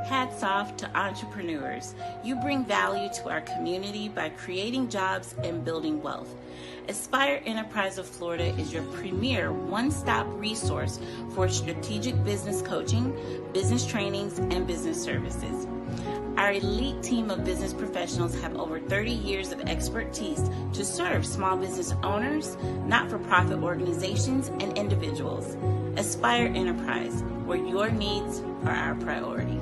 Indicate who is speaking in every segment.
Speaker 1: Hats off to entrepreneurs. You bring value to our community by creating jobs and building wealth. Aspire Enterprise of Florida is your premier one-stop resource for strategic business coaching, business trainings, and business services. Our elite team of business professionals have over 30 years of expertise to serve small business owners, not-for-profit organizations, and individuals. Aspire Enterprise, where your needs are our priority.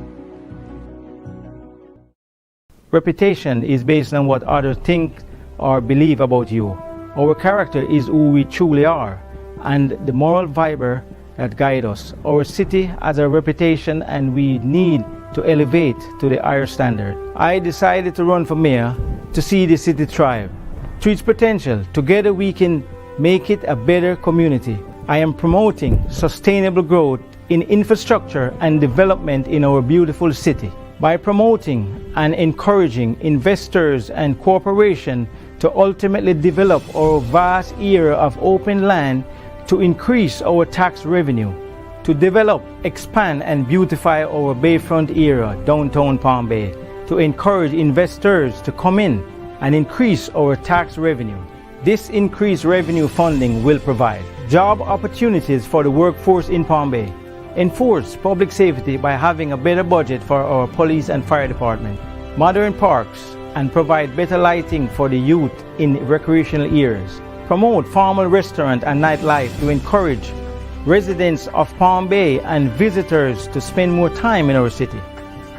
Speaker 2: Reputation is based on what others think or believe about you. Our character is who we truly are, and the moral fiber that guides us. Our city has a reputation, and we need to elevate to the higher standard. I decided to run for mayor to see the city thrive. To its potential, together we can make it a better community. I am promoting sustainable growth in infrastructure and development in our beautiful city. By promoting and encouraging investors and corporations to ultimately develop our vast area of open land to increase our tax revenue, to develop, expand, and beautify our bayfront area, downtown Palm Bay, to encourage investors to come in and increase our tax revenue. This increased revenue funding will provide job opportunities for the workforce in Palm Bay, enforce public safety by having a better budget for our police and fire department, modern parks, and provide better lighting for the youth in recreational areas, promote formal restaurant and nightlife to encourage residents of Palm Bay and visitors to spend more time in our city,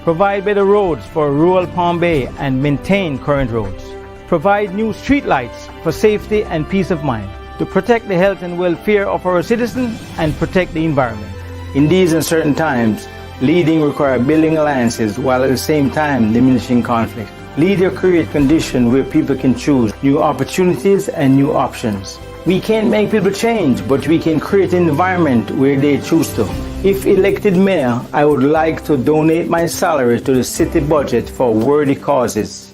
Speaker 2: provide better roads for rural Palm Bay and maintain current roads, provide new street lights for safety and peace of mind, to protect the health and welfare of our citizens and protect the environment. In these uncertain times, leading requires building alliances while at the same time diminishing conflict. Leader create conditions where people can choose new opportunities and new options. We can't make people change, but we can create an environment where they choose to. If elected mayor, I would like to donate my salary to the city budget for worthy causes.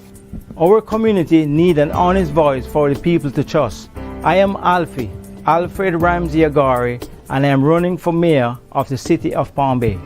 Speaker 2: Our community needs an honest voice for the people to trust. I am Alfred Ramsey Agari, and I am running for mayor of the city of Palm Bay.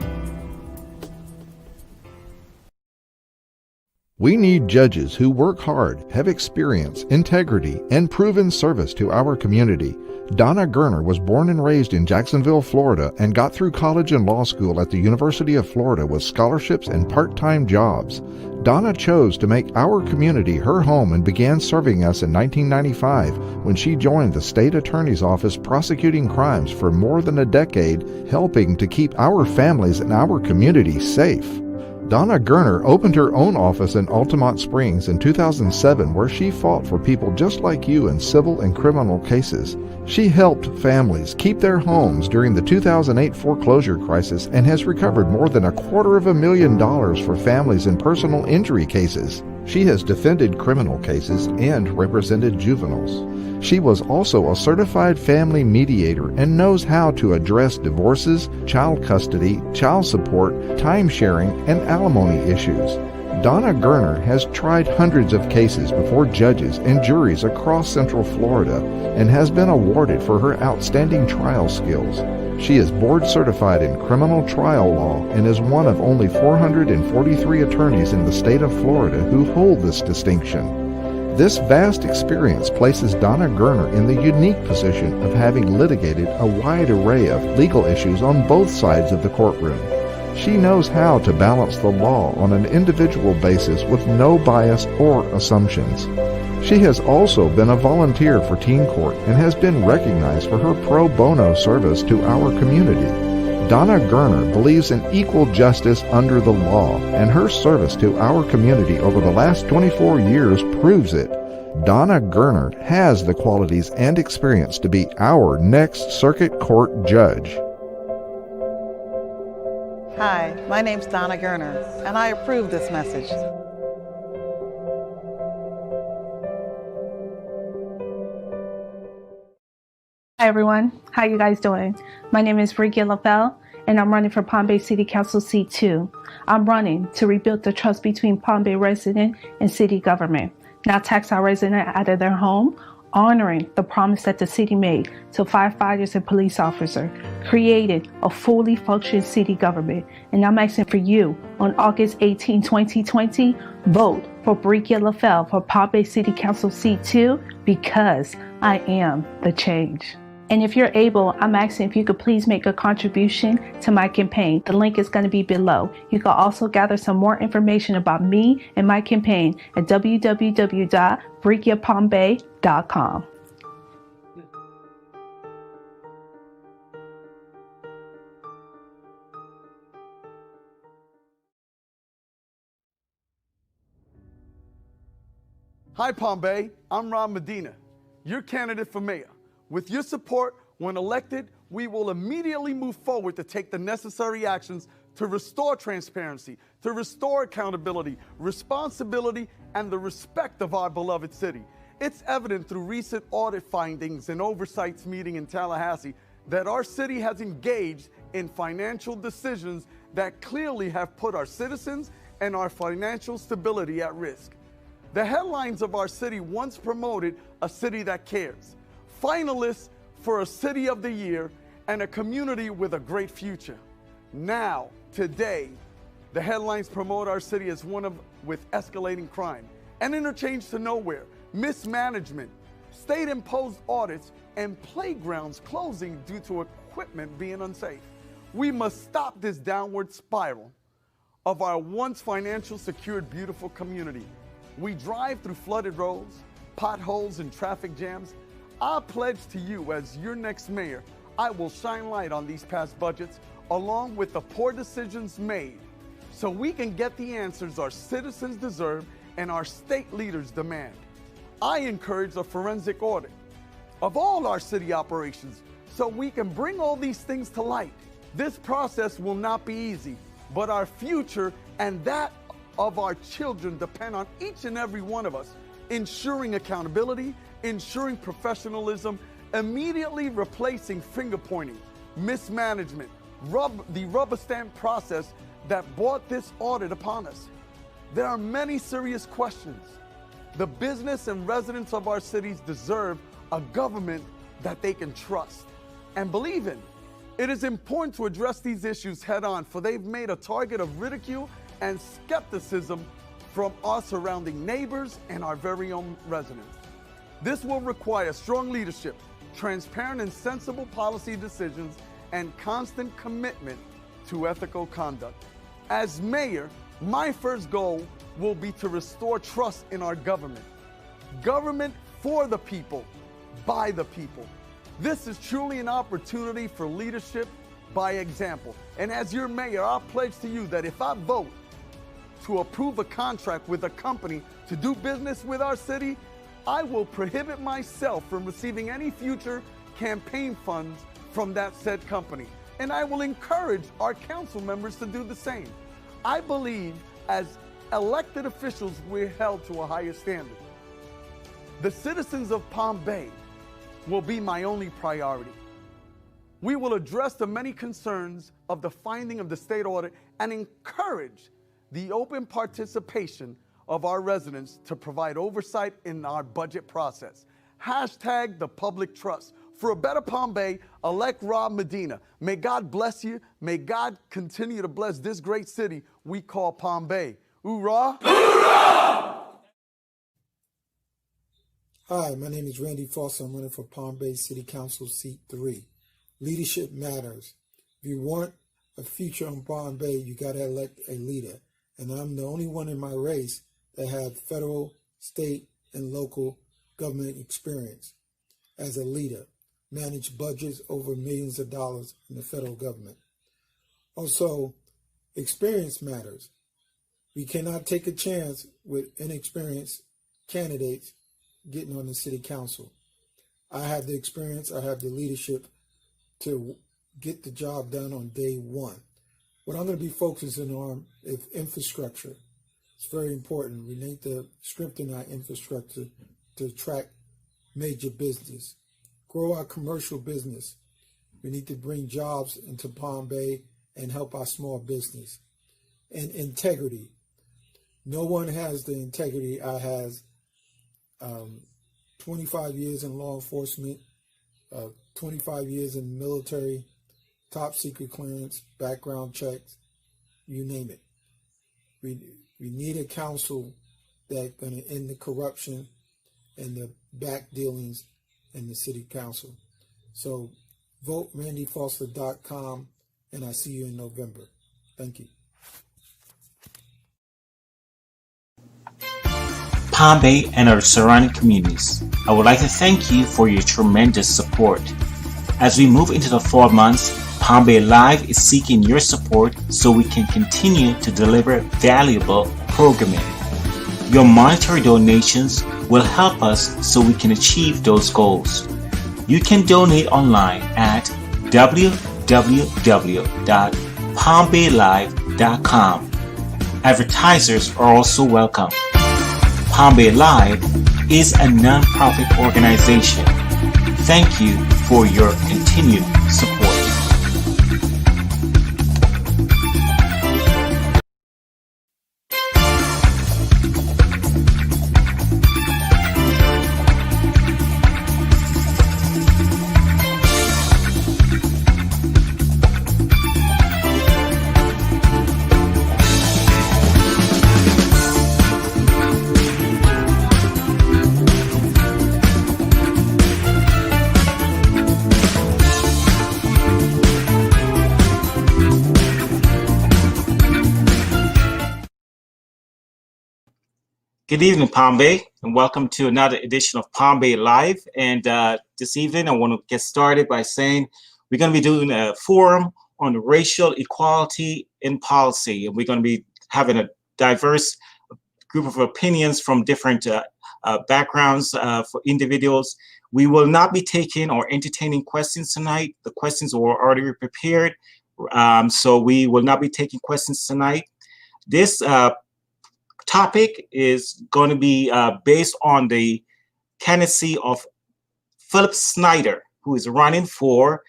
Speaker 3: We need judges who work hard, have experience, integrity, and proven service to our community. Donna Gerner was born and raised in Jacksonville, Florida, and got through college and law school at the University of Florida with scholarships and part-time jobs. Donna chose to make our community her home and began serving us in 1995 when she joined the state attorney's office prosecuting crimes for more than a decade, helping to keep our families and our community safe. Donna Gerner opened her own office in Altamont Springs in 2007 where she fought for people just like you in civil and criminal cases. She helped families keep their homes during the 2008 foreclosure crisis and has recovered more than $250,000 for families in personal injury cases. She has defended criminal cases and represented juveniles. She was also a certified family mediator and knows how to address divorces, child custody, child support, time sharing, and alimony issues. Donna Gerner has tried hundreds of cases before judges and juries across Central Florida and has been awarded for her outstanding trial skills. She is board certified in criminal trial law and is one of only 443 attorneys in the state of Florida who hold this distinction. This vast experience places Donna Gerner in the unique position of having litigated a wide array of legal issues on both sides of the courtroom. She knows how to balance the law on an individual basis with no bias or assumptions. She has also been a volunteer for Teen Court and has been recognized for her pro bono service to our community. Donna Gerner believes in equal justice under the law, and her service to our community over the last 24 years proves it. Donna Gerner has the qualities and experience to be our next circuit court judge.
Speaker 4: Hi, my name's Donna Gerner, and I approve this message.
Speaker 5: Hi everyone, how you guys doing? My name is Ricky LaFell, and I'm running for Palm Bay City Council Seat 2. I'm running to rebuild the trust between Palm Bay resident and city government, not tax our resident out of their home honoring the promise that the city made to firefighters and police officers, creating a fully functioning city government. And I'm asking for you on August 18, 2020, vote for Brikia LaFell for Palm Bay City Council Seat 2 because I am the change. And if you're able, I'm asking if you could please make a contribution to my campaign. The link is going to be below. You can also gather some more information about me and my campaign at www.brikiapalmbay.com.
Speaker 6: Hi, Palm Bay. I'm Ron Medina, your candidate for mayor. With your support, when elected, we will immediately move forward to take the necessary actions to restore transparency, to restore accountability, responsibility, and the respect of our beloved city. It's evident through recent audit findings and oversights meeting in Tallahassee that our city has engaged in financial decisions that clearly have put our citizens and our financial stability at risk. The headlines of our city once promoted a city that cares, finalists for a City of the Year, and a community with a great future. Now, today, the headlines promote our city as one with escalating crime, an interchange to nowhere, mismanagement, state-imposed audits, and playgrounds closing due to equipment being unsafe. We must stop this downward spiral of our once financial secured, beautiful community. We drive through flooded roads, potholes, and traffic jams. I pledge to you as your next mayor, I will shine light on these past budgets along with the poor decisions made so we can get the answers our citizens deserve and our state leaders demand. I encourage a forensic audit of all our city operations so we can bring all these things to light. This process will not be easy, but our future and that of our children depend on each and every one of us, ensuring accountability, ensuring professionalism, immediately replacing finger pointing, mismanagement, the rubber stamp process that brought this audit upon us. There are many serious questions. The business and residents of our cities deserve a government that they can trust and believe in. It is important to address these issues head on, for they've made a target of ridicule and skepticism from our surrounding neighbors and our very own residents. This will require strong leadership, transparent and sensible policy decisions, and constant commitment to ethical conduct. As mayor, my first goal will be to restore trust in our government. Government for the people, by the people. This is truly an opportunity for leadership by example. And as your mayor, I pledge to you that if I vote to approve a contract with a company to do business with our city, I will prohibit myself from receiving any future campaign funds from that said company. And I will encourage our council members to do the same. I believe as elected officials, we're held to a higher standard. The citizens of Palm Bay will be my only priority. We will address the many concerns of the finding of the state audit and encourage the open participation of our residents to provide oversight in our budget process. Hashtag the public trust. For a better Palm Bay, elect Rob Medina. May God bless you. May God continue to bless this great city we call Palm Bay. Hoorah! Hoorah!
Speaker 7: Hi, my name is Randy Foster. I'm running for Palm Bay City Council Seat 3. Leadership matters. If you want a future in Palm Bay, you got to elect a leader. And I'm the only one in my race that have federal, state, and local government experience as a leader, manage budgets over millions of dollars in the federal government. Also, experience matters. We cannot take a chance with inexperienced candidates getting on the city council. I have the experience, I have the leadership to get the job done on day one. What I'm going to be focusing on is infrastructure. It's very important. We need to strengthen our infrastructure to attract major business, grow our commercial business. We need to bring jobs into Palm Bay and help our small business. And integrity. No one has the integrity I has 25 years in law enforcement, 25 years in the military, top secret clearance, background checks, you name it. We need a council that's going to end the corruption and the back dealings in the city council. So vote randyfoster.com, and I see you in November. Thank you.
Speaker 8: Palm Bay and our surrounding communities, I would like to thank you for your tremendous support. As we move into the fall months, Palm Bay Live is seeking your support so we can continue to deliver valuable programming. Your monetary donations will help us so we can achieve those goals. You can donate online at www.palmbaylive.com. Advertisers are also welcome. Palm Bay Live is a non-profit organization. Thank you for your continued support. Good evening, Palm Bay, and welcome to another edition of Palm Bay Live. And this evening, I want to get started by saying we're going to be doing a forum on racial equality in policy. And we're going to be having a diverse group of opinions from different backgrounds for individuals. We will not be taking or entertaining questions tonight. The questions were already prepared, so we will not be taking questions tonight. This topic is going to be based on the candidacy of Phillip Snyder, who is running for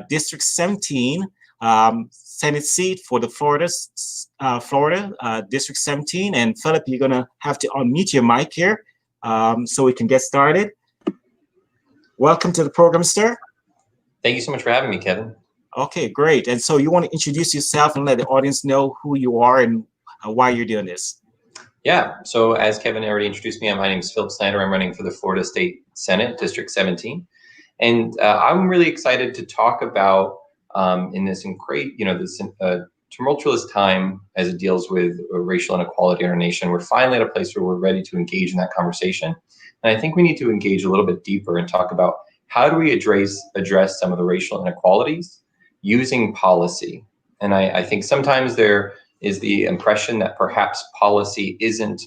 Speaker 8: District 17 Senate seat for the Florida District 17. And Phillip, you're going to have to unmute your mic here so we can get started. Welcome to the program, sir.
Speaker 9: Thank you so much for having me, Kevin.
Speaker 8: Okay, great. And so you want to introduce yourself and let the audience know who you are and why you're doing this.
Speaker 9: Yeah, so as Kevin already introduced me, my name is Phillip Snyder. I'm running for the Florida State Senate, District 17. And I'm really excited to talk about in this this tumultuous time as it deals with racial inequality in our nation. We're finally at a place where we're ready to engage in that conversation. And I think we need to engage a little bit deeper and talk about how do we address some of the racial inequalities using policy. And I think sometimes there is the impression that perhaps policy isn't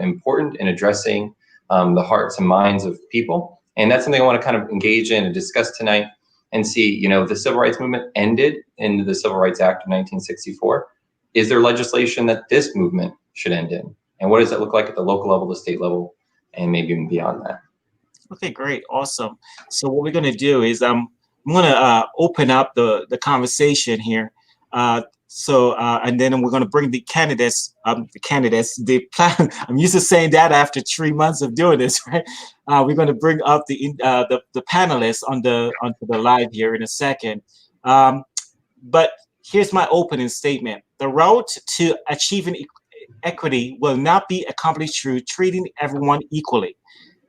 Speaker 9: important in addressing the hearts and minds of people. And that's something I want to kind of engage in and discuss tonight and see, the civil rights movement ended in the Civil Rights Act of 1964. Is there legislation that this movement should end in? And what does it look like at the local level, the state level, and maybe even beyond that?
Speaker 8: Okay, great. Awesome. So what we're going to do is I'm going to open up the conversation here. And then we're going to bring the candidates, the plan. I'm used to saying that after 3 months of doing this, right? We're going to bring up the panelists onto the live here in a second. But here's my opening statement. The route to achieving equity will not be accomplished through treating everyone equally.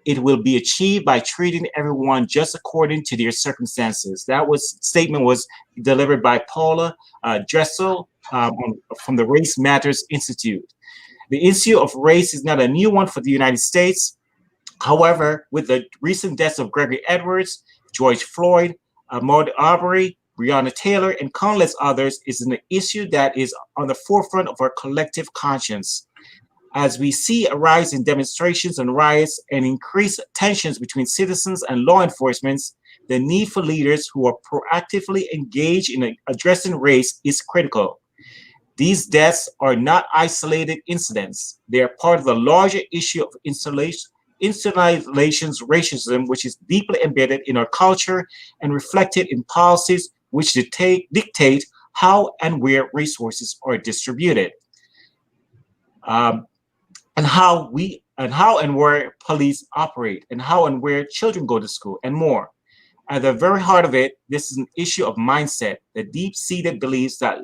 Speaker 8: It will be achieved by treating everyone just according to their circumstances. That statement was delivered by Paula Dressel from the Race Matters Institute. The issue of race is not a new one for the United States. However, with the recent deaths of Gregory Edwards, George Floyd, Ahmaud Arbery, Breonna Taylor, and countless others, is an issue that is on the forefront of our collective conscience. As we see a rise in demonstrations and riots and increased tensions between citizens and law enforcement, the need for leaders who are proactively engaged in addressing race is critical. These deaths are not isolated incidents. They are part of the larger issue of institutionalized racism, which is deeply embedded in our culture and reflected in policies which dictate how and where resources are distributed. And how we and how and where police operate, and how and where children go to school, and more. At the very heart of it, this is an issue of mindset, the deep-seated beliefs that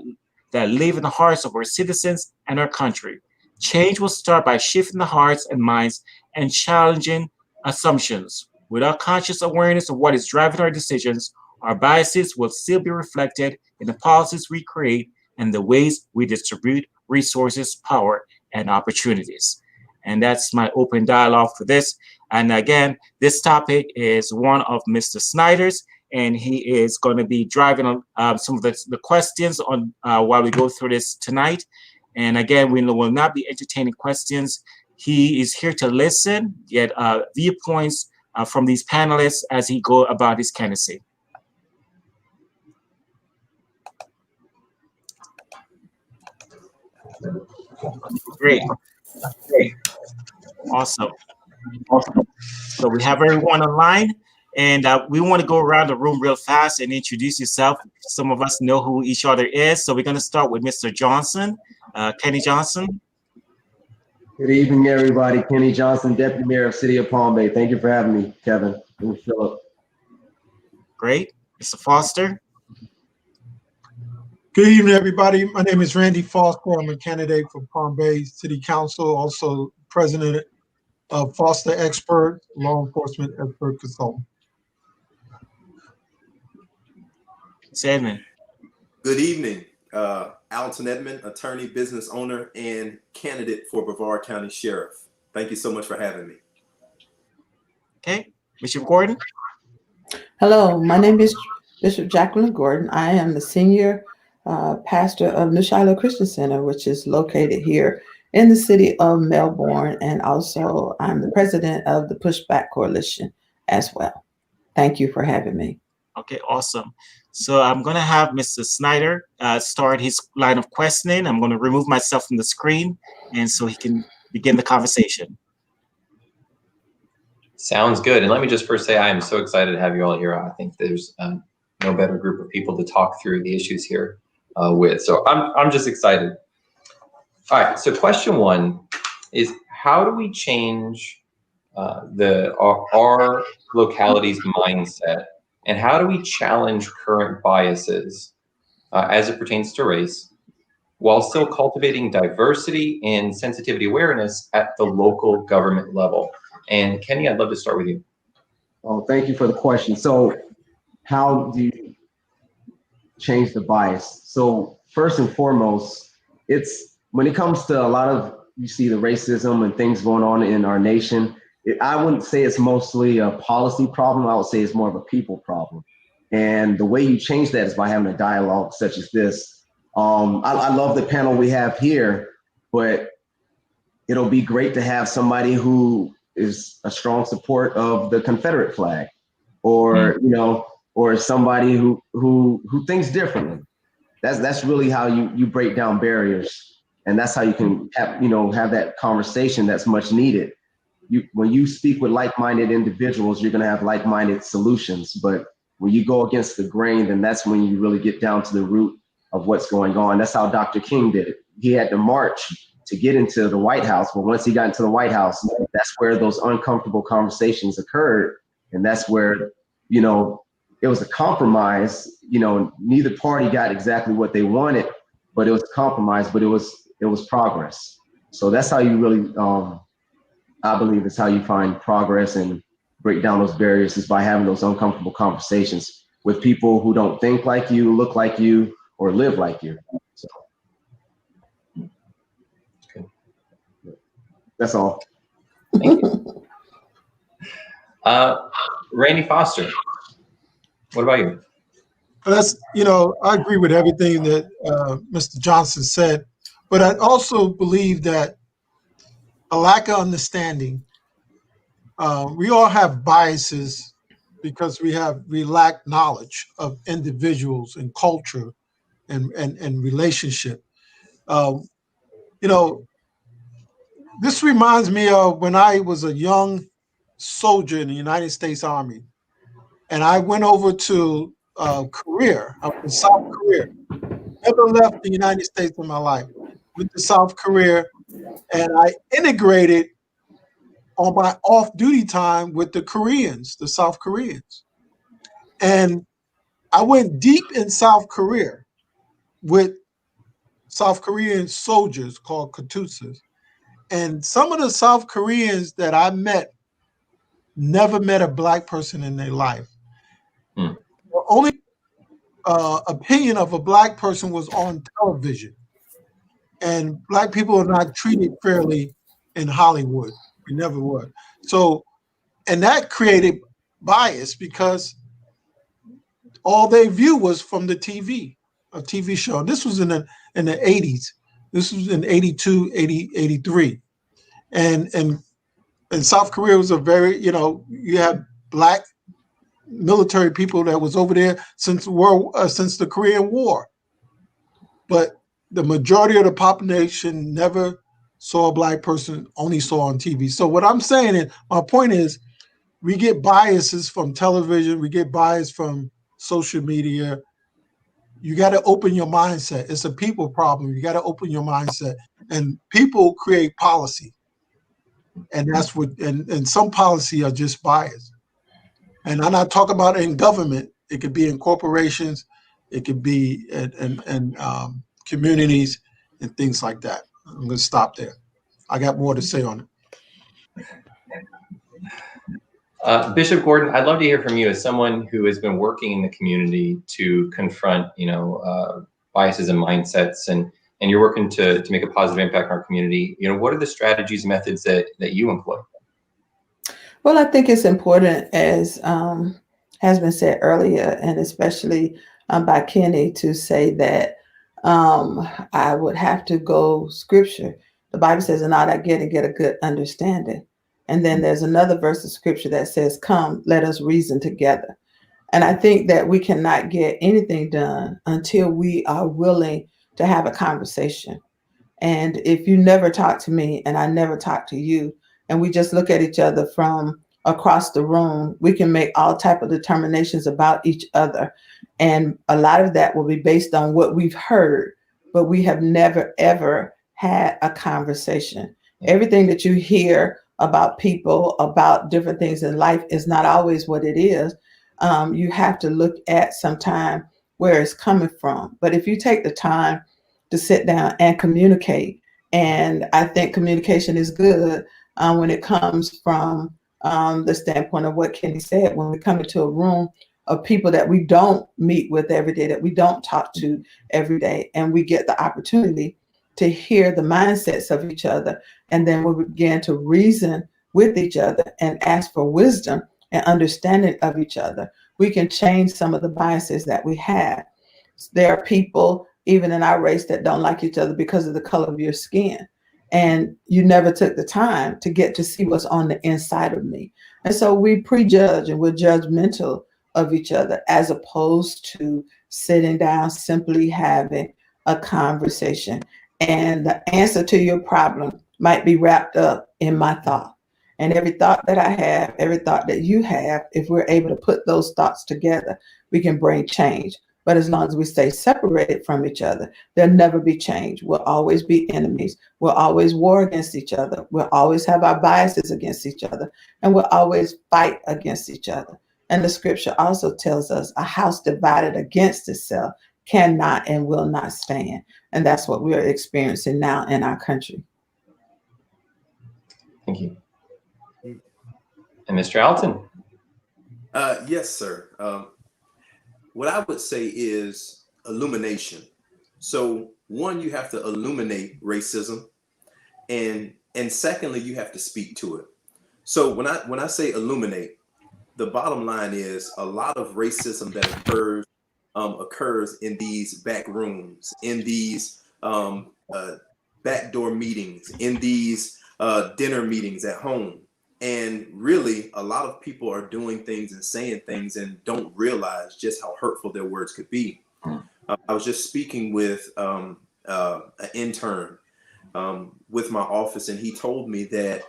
Speaker 8: live in the hearts of our citizens and our country. Change will start by shifting the hearts and minds and challenging assumptions. Without conscious awareness of what is driving our decisions, our biases will still be reflected in the policies we create and the ways we distribute resources, power, and opportunities. And that's my open dialogue for this. And again, this topic is one of Mr. Snyder's, and he is going to be driving some of the questions on while we go through this tonight. And again, we will not be entertaining questions. He is here to listen, get viewpoints from these panelists as he go about his candidacy. Great. Awesome. So we have everyone online, and we want to go around the room real fast and introduce yourself. Some of us know who each other is, so we're going to start with Mr. Johnson, Kenny Johnson.
Speaker 10: Good evening, everybody. Kenny Johnson, Deputy Mayor of City of Palm Bay. Thank you for having me, Kevin and Phillip.
Speaker 8: Great. Mr. Foster.
Speaker 7: Good evening, everybody. My name is Randy Foster. I'm a candidate for Palm Bay City Council, also president of Foster Expert, law enforcement expert consultant.
Speaker 8: Edmond.
Speaker 11: Good evening. Alton Edmond, attorney, business owner, and candidate for Brevard County Sheriff. Thank you so much for having me.
Speaker 8: Okay. Bishop Gordon.
Speaker 12: Hello, my name is Bishop Jacquelyn Gordon. I am the senior pastor of New Shiloh Christian Center, which is located here in the city of Melbourne. And also I'm the president of the Pushback Coalition as well. Thank you for having me.
Speaker 8: Okay, awesome. So I'm going to have Mr. Snyder start his line of questioning. I'm going to remove myself from the screen, and so he can begin the conversation.
Speaker 9: Sounds good. And let me just first say I am so excited to have you all here. I think there's no better group of people to talk through the issues here with. So I'm just excited. All right. So question one is, how do we change our locality's mindset, and how do we challenge current biases as it pertains to race, while still cultivating diversity and sensitivity awareness at the local government level? And Kenny, I'd love to start with you.
Speaker 10: Oh, thank you for the question. So how do you change the bias? So first and foremost, it's when it comes to a lot of, you see the racism and things going on in our nation, I wouldn't say it's mostly a policy problem. I would say it's more of a people problem. And the way you change that is by having a dialogue such as this. I love the panel we have here, but it'll be great to have somebody who is a strong support of the Confederate flag, or or somebody who thinks differently. That's really how you break down barriers, and that's how you can have that conversation that's much needed. When you speak with like-minded individuals, you're going to have like-minded solutions. But when you go against the grain, then that's when you really get down to the root of what's going on. That's how Dr. King did it. He had to march to get into the White House. But once he got into the White House, that's where those uncomfortable conversations occurred. And that's where, it was a compromise. Neither party got exactly what they wanted, but it was a compromise, but it was progress. So that's how you really, I believe it's how you find progress and break down those barriers, is by having those uncomfortable conversations with people who don't think like you, look like you, or live like you. So.
Speaker 9: Okay.
Speaker 10: That's all.
Speaker 9: Thank you. Randy Foster, what about you?
Speaker 7: That's, I agree with everything that Mr. Johnson said, but I also believe that a lack of understanding. We all have biases because we lack knowledge of individuals and culture and relationship. This reminds me of when I was a young soldier in the United States Army, and I went over to Korea. I was in South Korea. Never left the United States in my life. Went to South Korea, and I integrated on my off-duty time with the Koreans, the South Koreans. And I went deep in South Korea with South Korean soldiers called Katutsas. And some of the South Koreans that I met never met a black person in their life. The only opinion of a black person was on television. And black people are not treated fairly in Hollywood. We never were. So, and that created bias because all they view was from the TV, a TV show. This was in the 80s. This was in 82, 80, 83. And South Korea was a very, you have black military people that was over there since the Korean War. But the majority of the population never saw a black person, only saw on TV. So what I'm saying is, my point is, we get biases from television, we get bias from social media. You got to open your mindset. It's a people problem. You got to open your mindset. And people create policy. And that's what, and some policy are just biased. And I'm not talking about in government. It could be in corporations. It could be in communities and things like that. I'm going to stop there. I got more to say on it.
Speaker 9: Bishop Gordon, I'd love to hear from you as someone who has been working in the community to confront, biases and mindsets, and you're working to make a positive impact on our community. What are the strategies, methods that you employ?
Speaker 12: Well, I think it's important, as has been said earlier, and especially by Kenny, to say that I would have to go scripture. The Bible says, "In all I get a good understanding." And then there's another verse of scripture that says, "Come, let us reason together." And I think that we cannot get anything done until we are willing to have a conversation. And if you never talk to me and I never talk to you, and we just look at each other from across the room, we can make all type of determinations about each other. And a lot of that will be based on what we've heard, but we have never, ever had a conversation. Everything that you hear about people, about different things in life is not always what it is. You have to look at sometime where it's coming from. But if you take the time to sit down and communicate, and I think communication is good when it comes from the standpoint of what Kenny said, when we come into a room of people that we don't meet with every day, that we don't talk to every day, and we get the opportunity to hear the mindsets of each other. And then we begin to reason with each other and ask for wisdom and understanding of each other. We can change some of the biases that we have. There are people, even in our race, that don't like each other because of the color of your skin. And you never took the time to get to see what's on the inside of me. And so we prejudge and we're judgmental of each other, as opposed to sitting down, simply having a conversation. And the answer to your problem might be wrapped up in my thought. And every thought that I have, every thought that you have, if we're able to put those thoughts together, we can bring change. But as long as we stay separated from each other, there'll never be change. We'll always be enemies. We'll always war against each other. We'll always have our biases against each other. And we'll always fight against each other. And the scripture also tells us a house divided against itself cannot and will not stand. And that's what we're experiencing now in our country.
Speaker 9: Thank you. And Mr. Alton?
Speaker 11: Yes, sir. What I would say is illumination. So one, you have to illuminate racism, and secondly, you have to speak to it. So when I say illuminate, the bottom line is a lot of racism that occurs in these back rooms, in these backdoor meetings, in these dinner meetings at home. And really, a lot of people are doing things and saying things and don't realize just how hurtful their words could be. I was just speaking with an intern with my office, and he told me that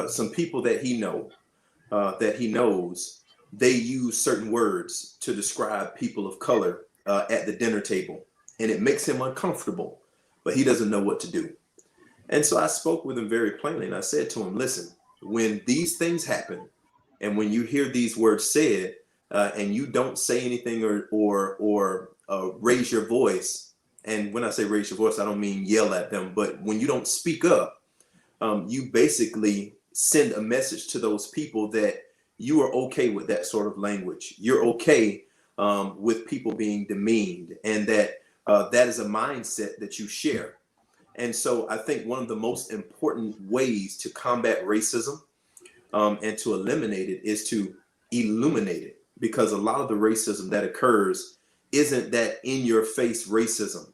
Speaker 11: some people that he knows, they use certain words to describe people of color at the dinner table, and it makes him uncomfortable, but he doesn't know what to do. And so I spoke with him very plainly, and I said to him, listen, when these things happen, and when you hear these words said, and you don't say anything or raise your voice, and when I say raise your voice, I don't mean yell at them, but when you don't speak up, you basically send a message to those people that you are okay with that sort of language. You're okay with people being demeaned, and that that is a mindset that you share. And so I think one of the most important ways to combat racism and to eliminate it is to illuminate it, because a lot of the racism that occurs isn't that in your face racism.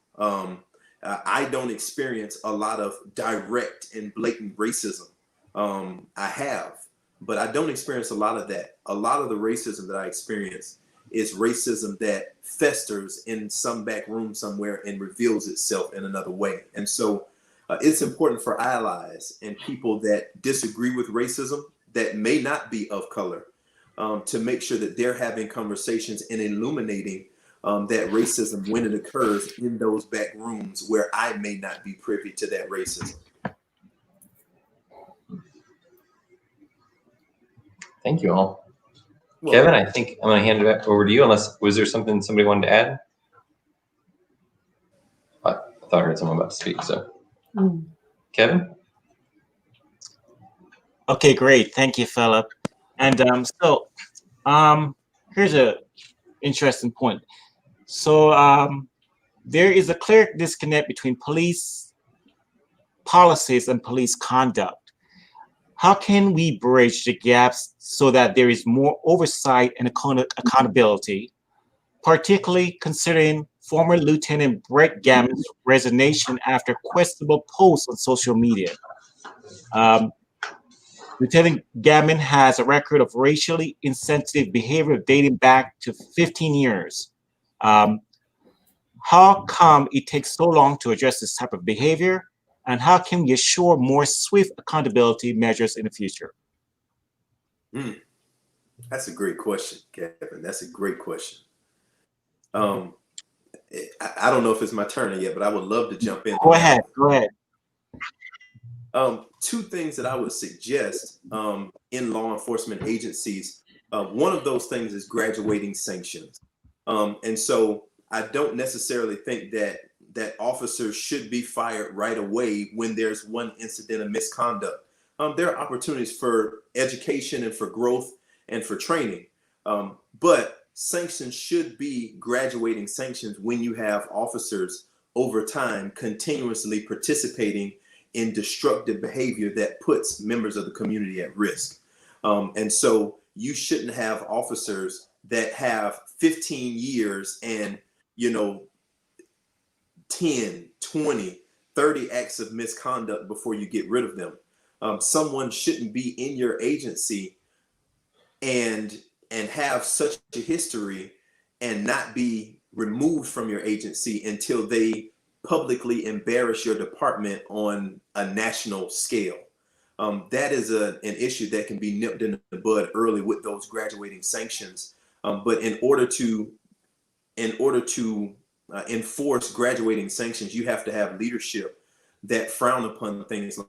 Speaker 11: I don't experience a lot of direct and blatant racism. I have, but I don't experience a lot of that. A lot of the racism that I experience is racism that festers in some back room somewhere and reveals itself in another way. And so it's important for allies and people that disagree with racism that may not be of color to make sure that they're having conversations and illuminating that racism when it occurs in those back rooms where I may not be privy to that racism.
Speaker 9: Thank you all. Well, Kevin, I think I'm going to hand it back over to you, unless, was there something somebody wanted to add? I thought I heard someone about to speak, so. Kevin?
Speaker 8: Okay, great. Thank you, Phillip. And here's a interesting point. So there is a clear disconnect between police policies and police conduct. How can we bridge the gaps so that there is more oversight and accountability, particularly considering former Lieutenant Brett Gammon's resignation after questionable posts on social media? Lieutenant Gammon has a record of racially insensitive behavior dating back to 15 years. How come it takes so long to address this type of behavior? And how can we assure more swift accountability measures in the future?
Speaker 11: That's a great question, Kevin. That's a great question. I don't know if it's my turn yet, but I would love to jump in.
Speaker 8: Go ahead.
Speaker 11: Two things that I would suggest in law enforcement agencies. One of those things is graduating sanctions. And so I don't necessarily think that officers should be fired right away when there's one incident of misconduct. There are opportunities for education and for growth and for training. But sanctions should be graduating sanctions when you have officers over time continuously participating in destructive behavior that puts members of the community at risk. And so you shouldn't have officers that have 15 years and, 10, 20, 30 acts of misconduct before you get rid of them. Someone shouldn't be in your agency and have such a history and not be removed from your agency until they publicly embarrass your department on a national scale. That is an issue that can be nipped in the bud early with those graduating sanctions. But in order to enforce graduating sanctions, you have to have leadership that frown upon things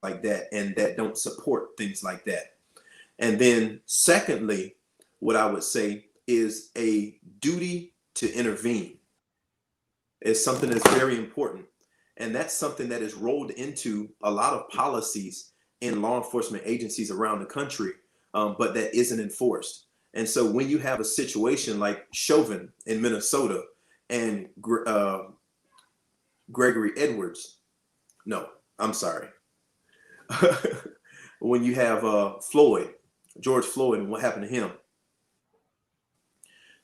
Speaker 11: like that and that don't support things like that. And then secondly, what I would say is a duty to intervene. It's something that's very important. And that's something that is rolled into a lot of policies in law enforcement agencies around the country, but that isn't enforced. And so when you have a situation like Chauvin in Minnesota and Gregory Edwards, no, I'm sorry. When you have George Floyd and what happened to him,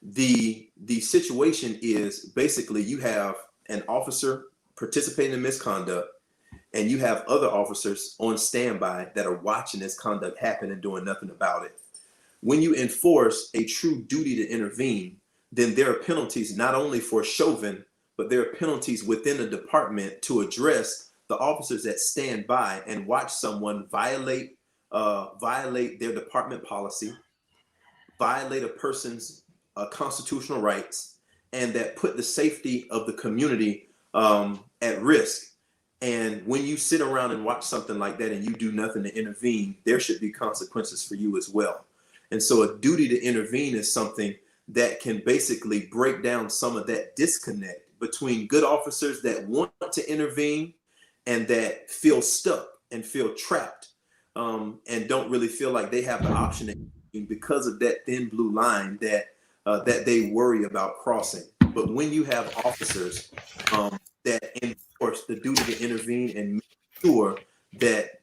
Speaker 11: the situation is basically you have an officer participating in misconduct and you have other officers on standby that are watching this conduct happen and doing nothing about it. When you enforce a true duty to intervene, then there are penalties not only for Chauvin, but there are penalties within the department to address the officers that stand by and watch someone violate their department policy, violate a person's constitutional rights, and that put the safety of the community at risk. And when you sit around and watch something like that and you do nothing to intervene, there should be consequences for you as well. And so a duty to intervene is something that can basically break down some of that disconnect between good officers that want to intervene and that feel stuck and feel trapped, and don't really feel like they have the option to intervene because of that thin blue line that they worry about crossing. But when you have officers that enforce the duty to intervene and make sure that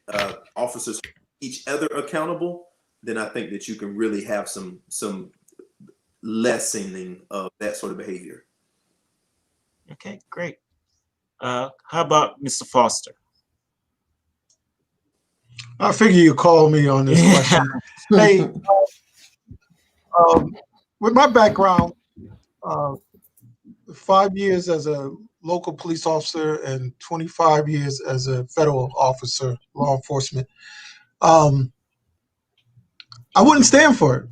Speaker 11: officers hold each other accountable, then I think that you can really have some lessening of that sort of behavior.
Speaker 8: Okay, great. How about Mr. Foster?
Speaker 13: I figure you called me on this question. Hey, with my background, 5 years as a local police officer and 25 years as a federal officer, law enforcement, I wouldn't stand for it.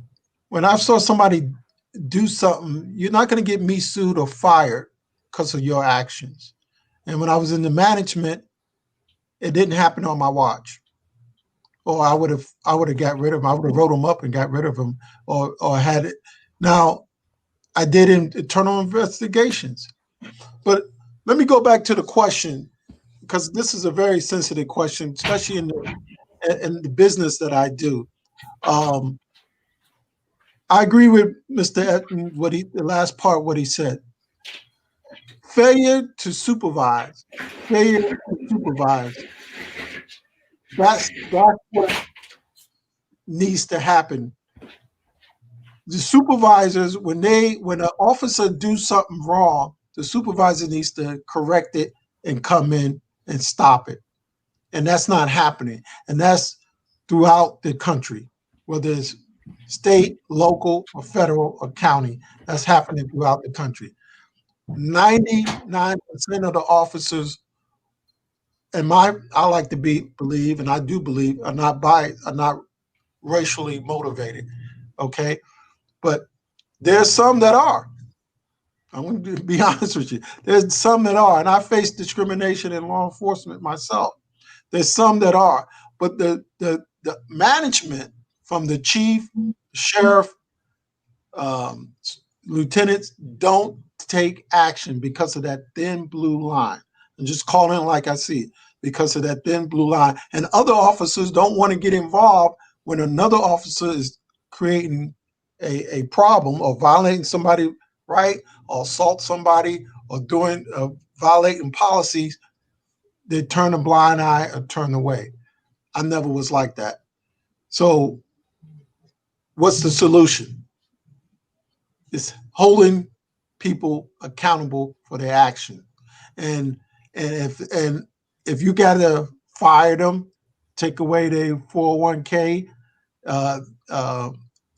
Speaker 13: When I saw somebody do something, you're not going to get me sued or fired because of your actions. And when I was in the management, it didn't happen on my watch. Or I would have got rid of him. I would have wrote him up and got rid of him, or had it. Now, I did internal investigations. But let me go back to the question, because this is a very sensitive question, especially in the business that I do. I agree with Mr. Edmond, the last part, what he said. Failure to supervise. That's what needs to happen. The supervisors, when an officer do something wrong, the supervisor needs to correct it and come in and stop it. And that's not happening. And that's throughout the country, whether it's state, local, or federal, or county. That's happening throughout the country. 99% of the officers, and I like to believe, and I do believe, are not racially motivated. Okay, but there's some that are. I'm going to be honest with you. There's some that are, and I face discrimination in law enforcement myself. There's some that are, but the management, from the chief, sheriff, lieutenants, don't take action because of that thin blue line. And just call it like I see it, because of that thin blue line. And other officers don't want to get involved when another officer is creating a problem or violating somebody, right, or assault somebody, or doing violating policies. They turn a blind eye or turn away. I never was like that. So what's the solution? It's holding people accountable for their action. And if you gotta fire them, take away their 401k,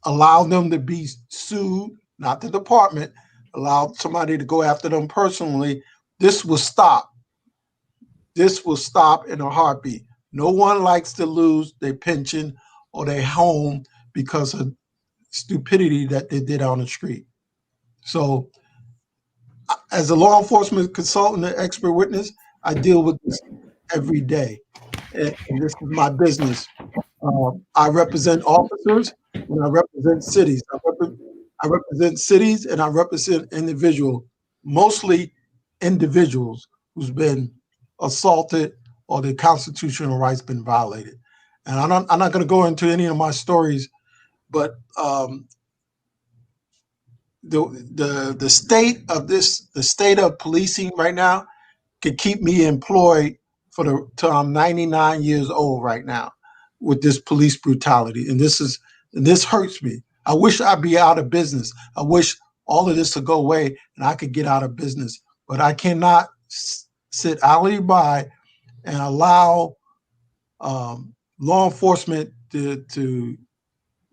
Speaker 13: allow them to be sued, not the department, allow somebody to go after them personally, this will stop. This will stop in a heartbeat. No one likes to lose their pension or their home because of stupidity that they did on the street. So as a law enforcement consultant and expert witness, I deal with this every day. And this is my business. I represent officers and I represent cities. I represent cities and I represent individuals, mostly individuals who's been assaulted or their constitutional rights been violated. And I'm not going to go into any of my stories, but the state of policing right now could keep me employed till I'm 99 years old right now with this police brutality. And this hurts me. I wish I'd be out of business. I wish all of this would go away and I could get out of business. But I cannot sit idly by and allow law enforcement to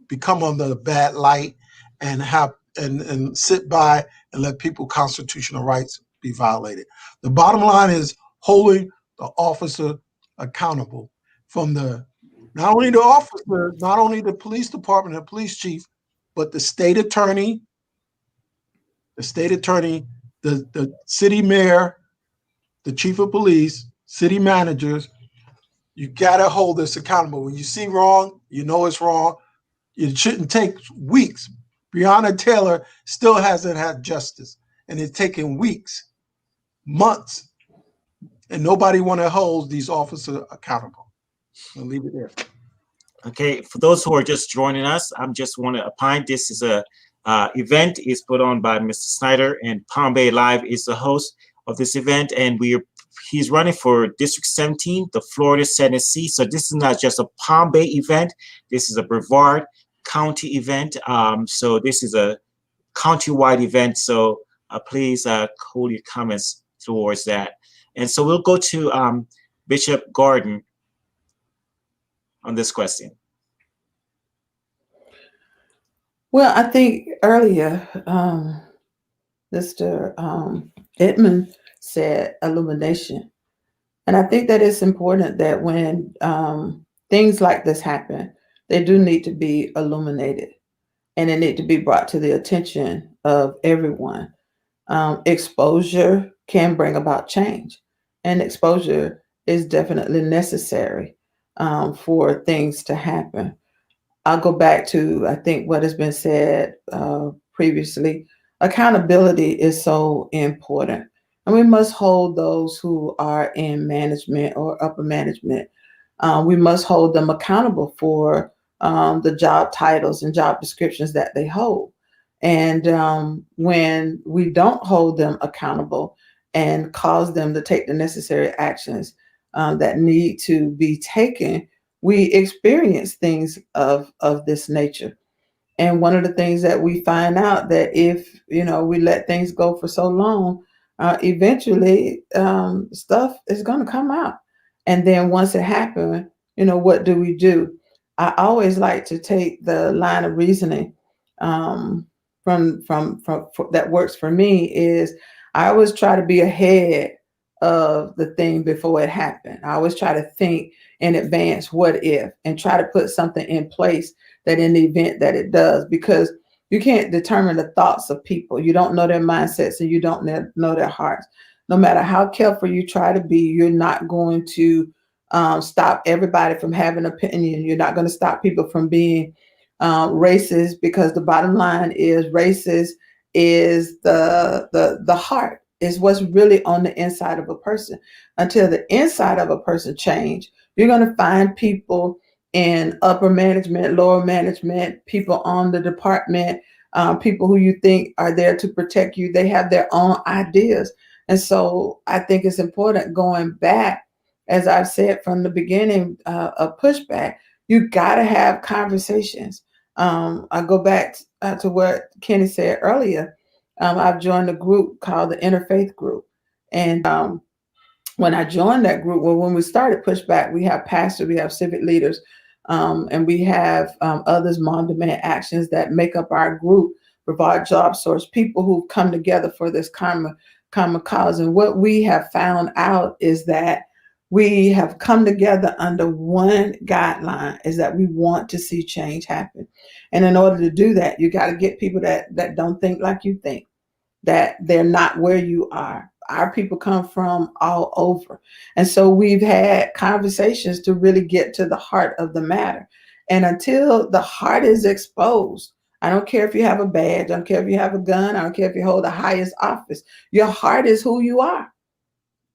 Speaker 13: become under the bad light and and sit by and let people's constitutional rights be violated. The bottom line is holding the officer accountable, from not only the officer, not only the police department, the police chief, but the state attorney, the city mayor, the chief of police, city managers, you got to hold us accountable. When you see wrong, you know it's wrong. It shouldn't take weeks. Breonna Taylor still hasn't had justice, and it's taken weeks, months, and nobody want to hold these officers accountable. I'll leave it there.
Speaker 8: Okay, for those who are just joining us, I'm just want to opine. This is a event is put on by Mr. Snyder, and Palm Bay Live is the host of this event, and he's running for District 17, the Florida Senate seat. So this is not just a Palm Bay event. This is a Brevard County event. So this is a county-wide event. So please hold your comments towards that. And so we'll go to Bishop Gordon on this question.
Speaker 12: Well, I think earlier, Mr. Edmond said illumination. And I think that it's important that when things like this happen, they do need to be illuminated and they need to be brought to the attention of everyone. Exposure can bring about change, and exposure is definitely necessary for things to happen. I'll go back to, I think, what has been said previously. Accountability is so important. And we must hold those who are in management or upper management. We must hold them accountable for the job titles and job descriptions that they hold. And when we don't hold them accountable and cause them to take the necessary actions that need to be taken, we experience things of this nature. And one of the things that we find out that if, we let things go for so long, eventually stuff is going to come out. And then once it happens, what do we do? I always like to take the line of reasoning from that works for me is I always try to be ahead of the thing before it happened. I always try to think in advance, what if, and try to put something in place that in the event that it does, because you can't determine the thoughts of people. You don't know their mindsets and you don't know their hearts. No matter how careful you try to be, you're not going to stop everybody from having an opinion. You're not going to stop people from being racist, because the bottom line is racist is the heart, is what's really on the inside of a person. Until the inside of a person change, you're going to find people in upper management, lower management, people on the department, people who you think are there to protect you. They have their own ideas. And so I think it's important going back, as I've said from the beginning, of pushback, you got to have conversations. I go back to what Kenny said earlier. I've joined a group called the Interfaith Group. And when I joined that group, when we started pushback, we have pastors, we have civic leaders, and we have others, Mom Demand Actions, that make up our group, Provide Job Source, people who've come together for this common cause. And what we have found out is that we have come together under one guideline, is that we want to see change happen. And in order to do that, you got to get people that don't think like you think, that they're not where you are. Our people come from all over. And so we've had conversations to really get to the heart of the matter. And until the heart is exposed, I don't care if you have a badge, I don't care if you have a gun, I don't care if you hold the highest office, your heart is who you are.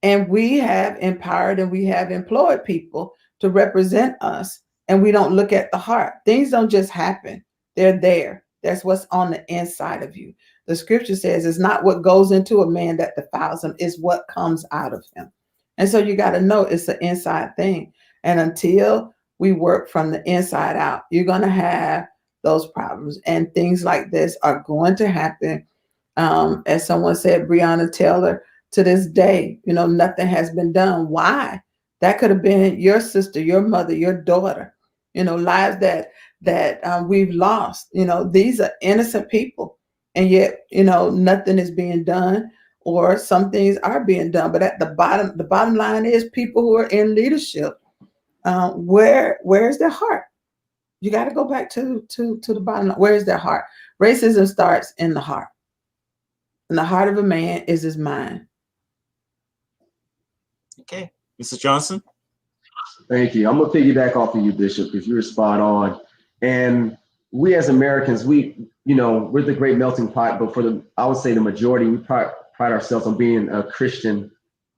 Speaker 12: And we have empowered and we have employed people to represent us, and we don't look at the heart. Things don't just happen. They're there. That's what's on the inside of you. The scripture says it's not what goes into a man that defiles him, it's what comes out of him. And so you got to know it's an inside thing. And until we work from the inside out, you're going to have those problems. And things like this are going to happen. As someone said, Breonna Taylor, to this day, nothing has been done. Why? That could have been your sister, your mother, your daughter, lives that we've lost. These are innocent people. And yet, nothing is being done, or some things are being done. But at the bottom line is people who are in leadership. Where's their heart? You got to go back to the bottom line. Where is their heart? Racism starts in the heart. And the heart of a man is his mind.
Speaker 8: Okay, Mr. Johnson?
Speaker 10: Thank you. I'm gonna piggyback off of you, Bishop, because you were spot on. And we as Americans, we're the great melting pot, but I would say the majority, we pride ourselves on being a Christian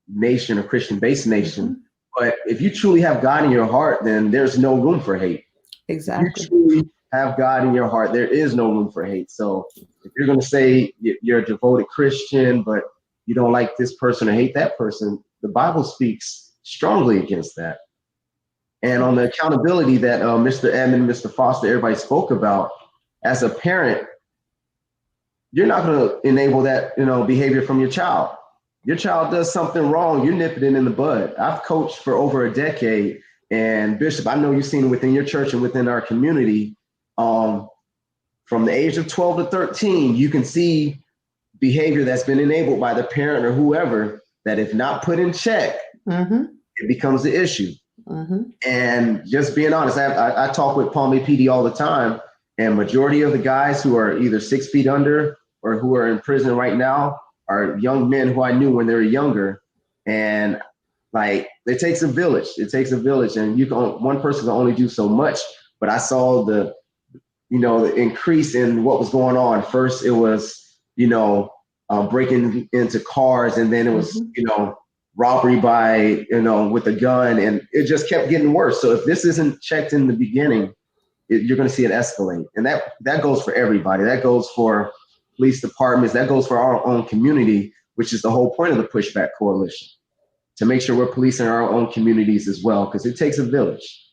Speaker 10: nation, a Christian-based nation. Mm-hmm. But if you truly have God in your heart, then there's no room for hate.
Speaker 12: Exactly.
Speaker 10: If you truly have God in your heart, there is no room for hate. So if you're going to say you're a devoted Christian, but you don't like this person or hate that person, the Bible speaks strongly against that. And on the accountability that Mr. Edmond, Mr. Foster, everybody spoke about, as a parent, you're not going to enable that, behavior from your child. Your child does something wrong, you're nipping it in the bud. I've coached for over a decade, and Bishop, I know you've seen within your church and within our community, from the age of 12 to 13, you can see behavior that's been enabled by the parent or whoever that if not put in check,
Speaker 12: mm-hmm.
Speaker 10: it becomes the issue.
Speaker 12: Mm-hmm.
Speaker 10: And just being honest, I talk with Palm Bay PD all the time, and majority of the guys who are either 6 feet under or who are in prison right now are young men who I knew when they were younger. And like, it takes a village. It takes a village, and one person can only do so much. But I saw the increase in what was going on. First, it was, breaking into cars, and then it was,
Speaker 12: mm-hmm.
Speaker 10: Robbery by, with a gun, and it just kept getting worse. So if this isn't checked in the beginning, you're going to see it escalate. And that goes for everybody. That goes for police departments. That goes for our own community, which is the whole point of the Pushback Coalition, to make sure we're policing our own communities as well, because it takes a village.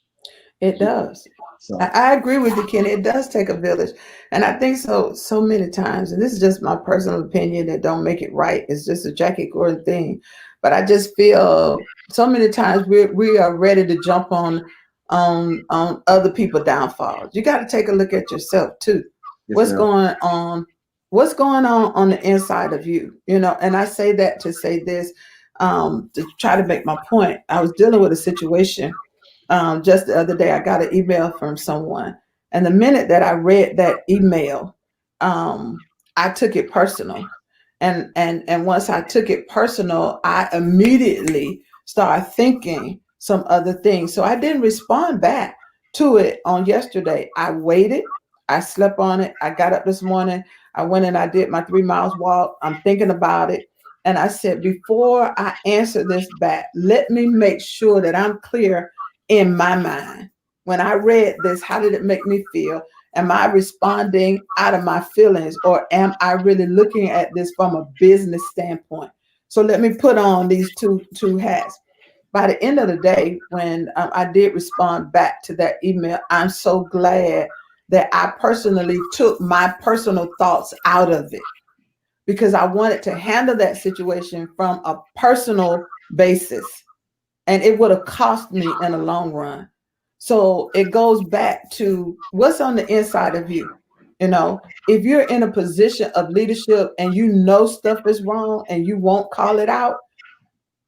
Speaker 12: It does. So I agree with you, Ken. It does take a village. And I think so many times, and this is just my personal opinion that don't make it right. It's just a Jackie Gordon thing. But I just feel so many times we are ready to jump on other people's downfalls. You got to take a look at yourself too. Yes, what's going on? What's going on the inside of you? And I say that to say this, to try to make my point. I was dealing with a situation just the other day. I got an email from someone, and the minute that I read that email, I took it personal. And once I took it personal, I immediately started thinking some other things. So I didn't respond back to it on yesterday. I waited. I slept on it. I got up this morning. I went and I did my 3 miles walk. I'm thinking about it. And I said, before I answer this back, let me make sure that I'm clear in my mind. When I read this, how did it make me feel? Am I responding out of my feelings, or am I really looking at this from a business standpoint? So let me put on these two hats. By the end of the day, when I did respond back to that email, I'm so glad that I personally took my personal thoughts out of it, because I wanted to handle that situation from a personal basis, and it would have cost me in the long run. So it goes back to what's on the inside of you. If you're in a position of leadership and stuff is wrong and you won't call it out,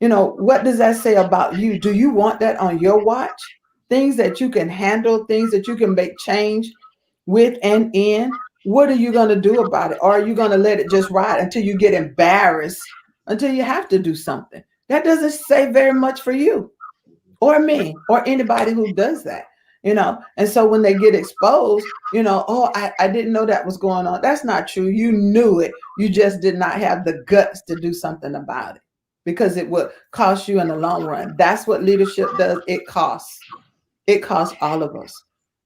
Speaker 12: what does that say about you? Do you want that on your watch? Things that you can handle, things that you can make change with and in. What are you going to do about it? Or are you going to let it just ride until you get embarrassed, until you have to do something? That doesn't say very much for you or me or anybody who does that, And so when they get exposed, I didn't know that was going on. That's not true. You knew it. You just did not have the guts to do something about it, because it would cost you in the long run. That's what leadership does. It costs. It costs all of us.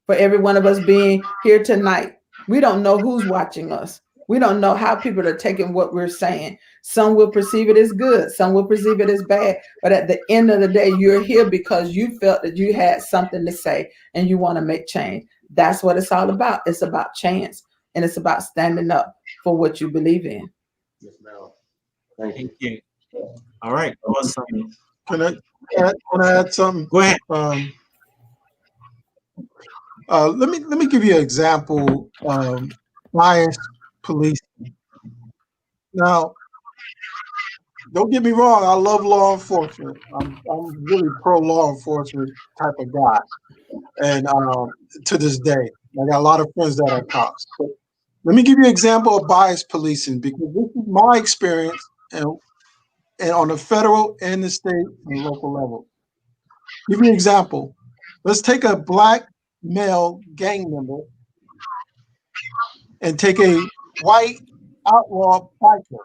Speaker 12: For every one of us being here tonight, we don't know who's watching us. We don't know how people are taking what we're saying. Some will perceive it as good. Some will perceive it as bad. But at the end of the day, you're here because you felt that you had something to say and you want to make change. That's what it's all about. It's about chance, and it's about standing up for what you believe in.
Speaker 10: Yes, ma'am. Thank
Speaker 8: you. All right. Awesome.
Speaker 13: Can I add something?
Speaker 8: Go ahead.
Speaker 13: Let me give you an example. Bias policing. Now, don't get me wrong. I love law enforcement. I'm really pro law enforcement type of guy, and to this day, I got a lot of friends that are cops. But let me give you an example of bias policing, because this is my experience, and and on the federal and the state and local level. Give you an example. Let's take a black male gang member and take a white outlaw biker.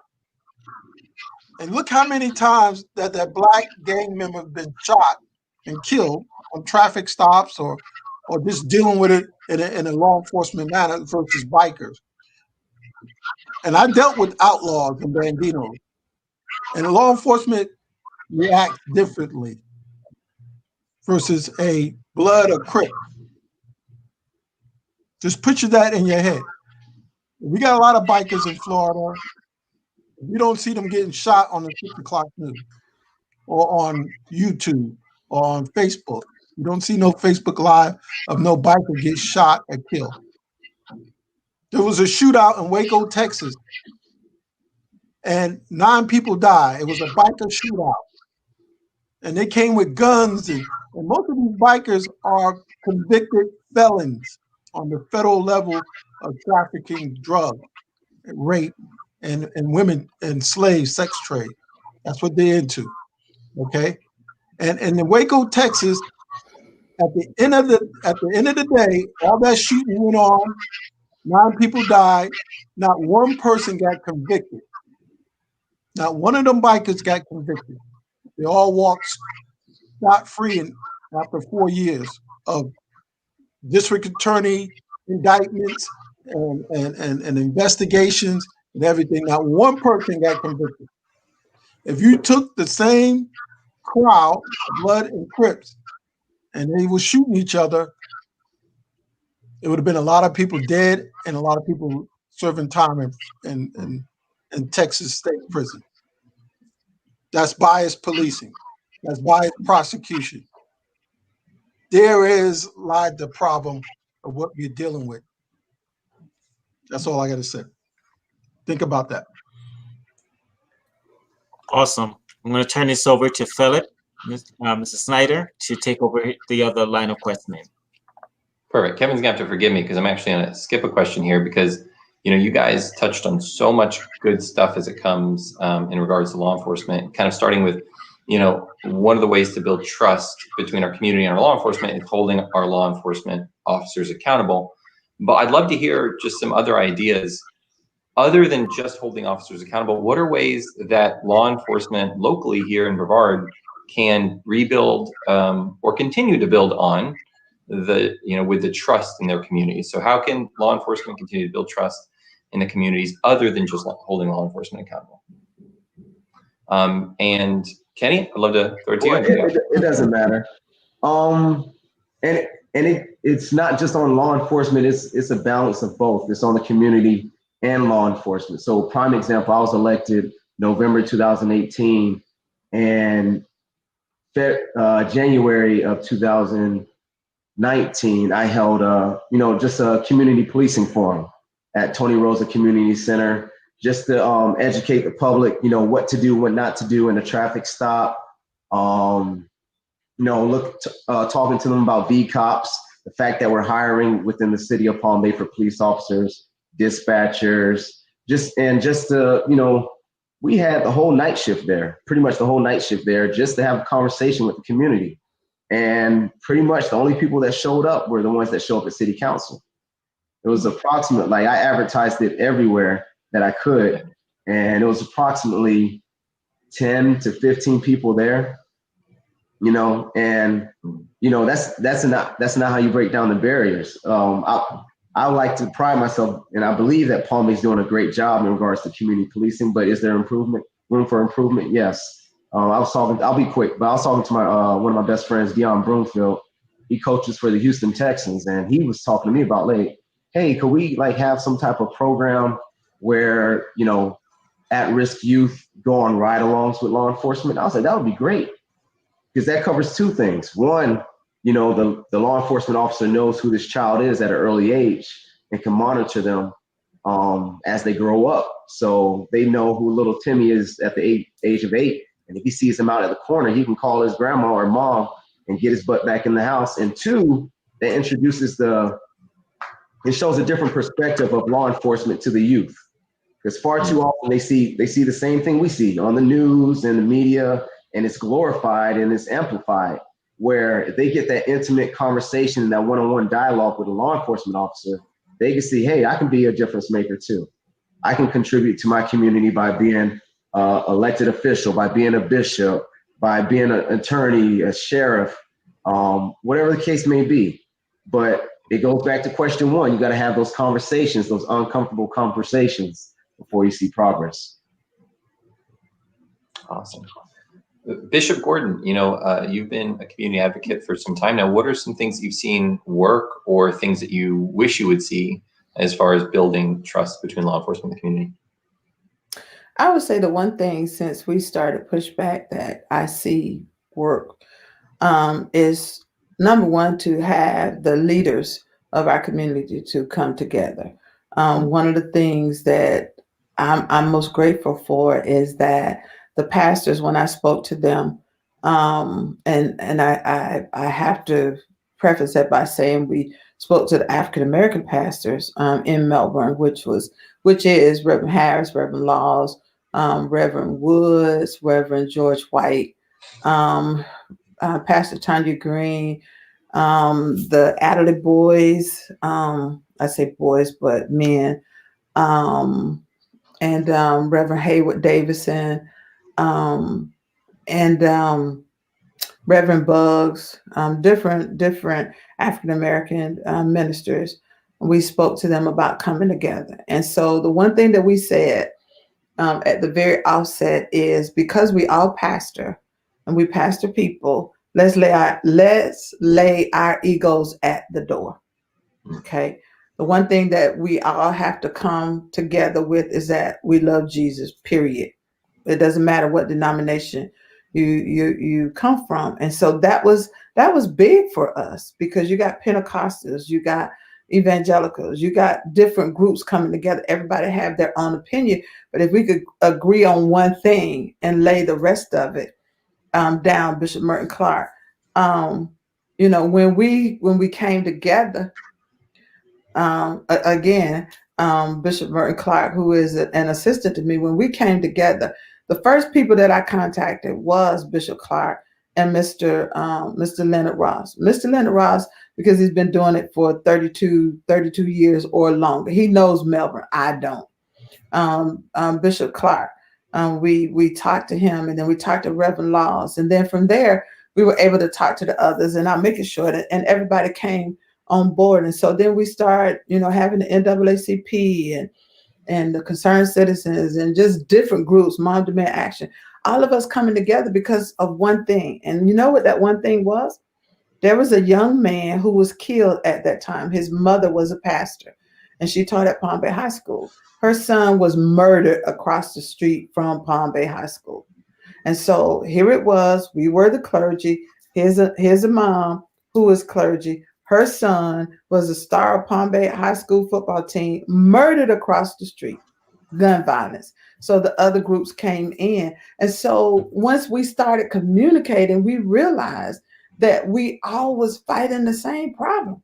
Speaker 13: And look how many times that black gang member has been shot and killed on traffic stops or just dealing with it in a law enforcement manner versus bikers. And I dealt with outlaws and banditos. And law enforcement reacts differently versus a blood or crip. Just picture that in your head. We got a lot of bikers in Florida. You don't see them getting shot on the 6 o'clock news or on YouTube or on Facebook. You don't see no Facebook Live of no biker get shot or killed. There was a shootout in Waco, Texas, and 9 people died. It was a biker shootout. And they came with guns, and most of these bikers are convicted felons on the federal level of trafficking, drug, rape, and women and slaves, sex trade. That's what they're into. Okay, and in Waco, Texas, at the end of the day, all that shooting went on. 9 people died. Not one person got convicted. Not one of them bikers got convicted. They all walked scot-free after 4 years of district attorney indictments and investigations and everything. Not one person got convicted. If you took the same crowd, Blood and Crips, and they were shooting each other, it would have been a lot of people dead and a lot of people serving time in Texas state prison. That's biased policing. That's biased prosecution. There is lied the problem of what you're dealing with. That's all I got to say. Think about that.
Speaker 8: Awesome. I'm going to turn this over to Phillip, Mr. Snyder, to take over the other line of questioning.
Speaker 9: Perfect. Kevin's gonna have to forgive me because I'm actually gonna skip a question here because you guys touched on so much good stuff as it comes in regards to law enforcement. Kind of starting with, one of the ways to build trust between our community and our law enforcement is holding our law enforcement officers accountable. But I'd love to hear just some other ideas other than just holding officers accountable. What are ways that law enforcement locally here in Brevard can rebuild or continue to build on with the trust in their communities? So how can law enforcement continue to build trust in the communities other than just holding law enforcement accountable? And Kenny, I'd love to throw it to you.
Speaker 10: It doesn't matter. It's not just on law enforcement, it's a balance of both. It's on the community and law enforcement. So prime example, I was elected November 2018, and January of 2019, I held just a community policing forum at Tony Rosa Community Center, just to educate the public, what to do, what not to do in a traffic stop. Talking to them about VCOPs, the fact that we're hiring within the city of Palm Bay for police officers, dispatchers, we had the whole night shift there, pretty much the whole night shift there, just to have a conversation with the community. And pretty much the only people that showed up were the ones that show up at city council. It was approximately, I advertised it everywhere that I could, and it was approximately 10 to 15 people there, and that's not how you break down the barriers. I like to pride myself, and I believe that Palm Bay's doing a great job in regards to community policing, but is there room for improvement? Yes. I'll be quick, but I was talking to my one of my best friends, Dion Broomfield. He coaches for the Houston Texans, and he was talking to me about, hey, could we have some type of program where, at-risk youth go on ride-alongs with law enforcement? I was like, that would be great, because that covers 2 things. One, the law enforcement officer knows who this child is at an early age and can monitor them as they grow up. So they know who little Timmy is at the age of 8. And if he sees him out at the corner, he can call his grandma or mom and get his butt back in the house. And 2, that it shows a different perspective of law enforcement to the youth. Because far too often they see the same thing we see on the news and the media, and it's glorified and it's amplified, where if they get that intimate conversation, that one-on-one dialogue with a law enforcement officer, they can see, hey, I can be a difference maker too. I can contribute to my community by being elected official, by being a bishop, by being an attorney, a sheriff, whatever the case may be. But it goes back to question one. You got to have those conversations, those uncomfortable conversations before you see progress.
Speaker 9: Awesome. Bishop Gordon, you've been a community advocate for some time now. What are some things you've seen work or things that you wish you would see as far as building trust between law enforcement and the community?
Speaker 12: I would say the one thing since we started pushback that I see work is number one, to have the leaders of our community to come together. One of the things that I'm most grateful for is that the pastors, when I spoke to them, and I have to preface that by saying we spoke to the African American pastors in Melbourne, which is Reverend Harris, Reverend Laws, Reverend Woods, Reverend George White, Pastor Tanya Green, the Adderley boys, I say boys, but men, and Reverend Hayward Davison, and Reverend Buggs, different African-American ministers. We spoke to them about coming together. And so the one thing that we said at the very outset is, because we all pastor and we pastor people, let's lay our egos at the door. Okay. The one thing that we all have to come together with is that we love Jesus, period. It doesn't matter what denomination you come from. And so that was big for us, because you got Pentecostals, you got evangelicals, you got different groups coming together. Everybody have their own opinion, but if we could agree on one thing and lay the rest of it down, Bishop Merton Clark, when we came together, again, Bishop Merton Clark, who is an assistant to me, when we came together, the first people that I contacted was Bishop Clark and Mr. Leonard Ross. Mr. Leonard Ross, because he's been doing it for 32 years or longer. He knows Melbourne. I don't. Bishop Clark, we talked to him, and then we talked to Reverend Laws. And then from there, we were able to talk to the others, and I'm making sure that, and everybody came on board. And so then we started, having the NAACP and the Concerned Citizens and just different groups, Mom Demand Action, all of us coming together because of one thing. And you know what that one thing was? There was a young man who was killed at that time. His mother was a pastor, and she taught at Palm Bay High School. Her son was murdered across the street from Palm Bay High School. And so here it was, we were the clergy. Here's a mom who was clergy. Her son was a star of Palm Bay High School football team, murdered across the street, gun violence. So the other groups came in. And so once we started communicating, we realized that we all was fighting the same problem.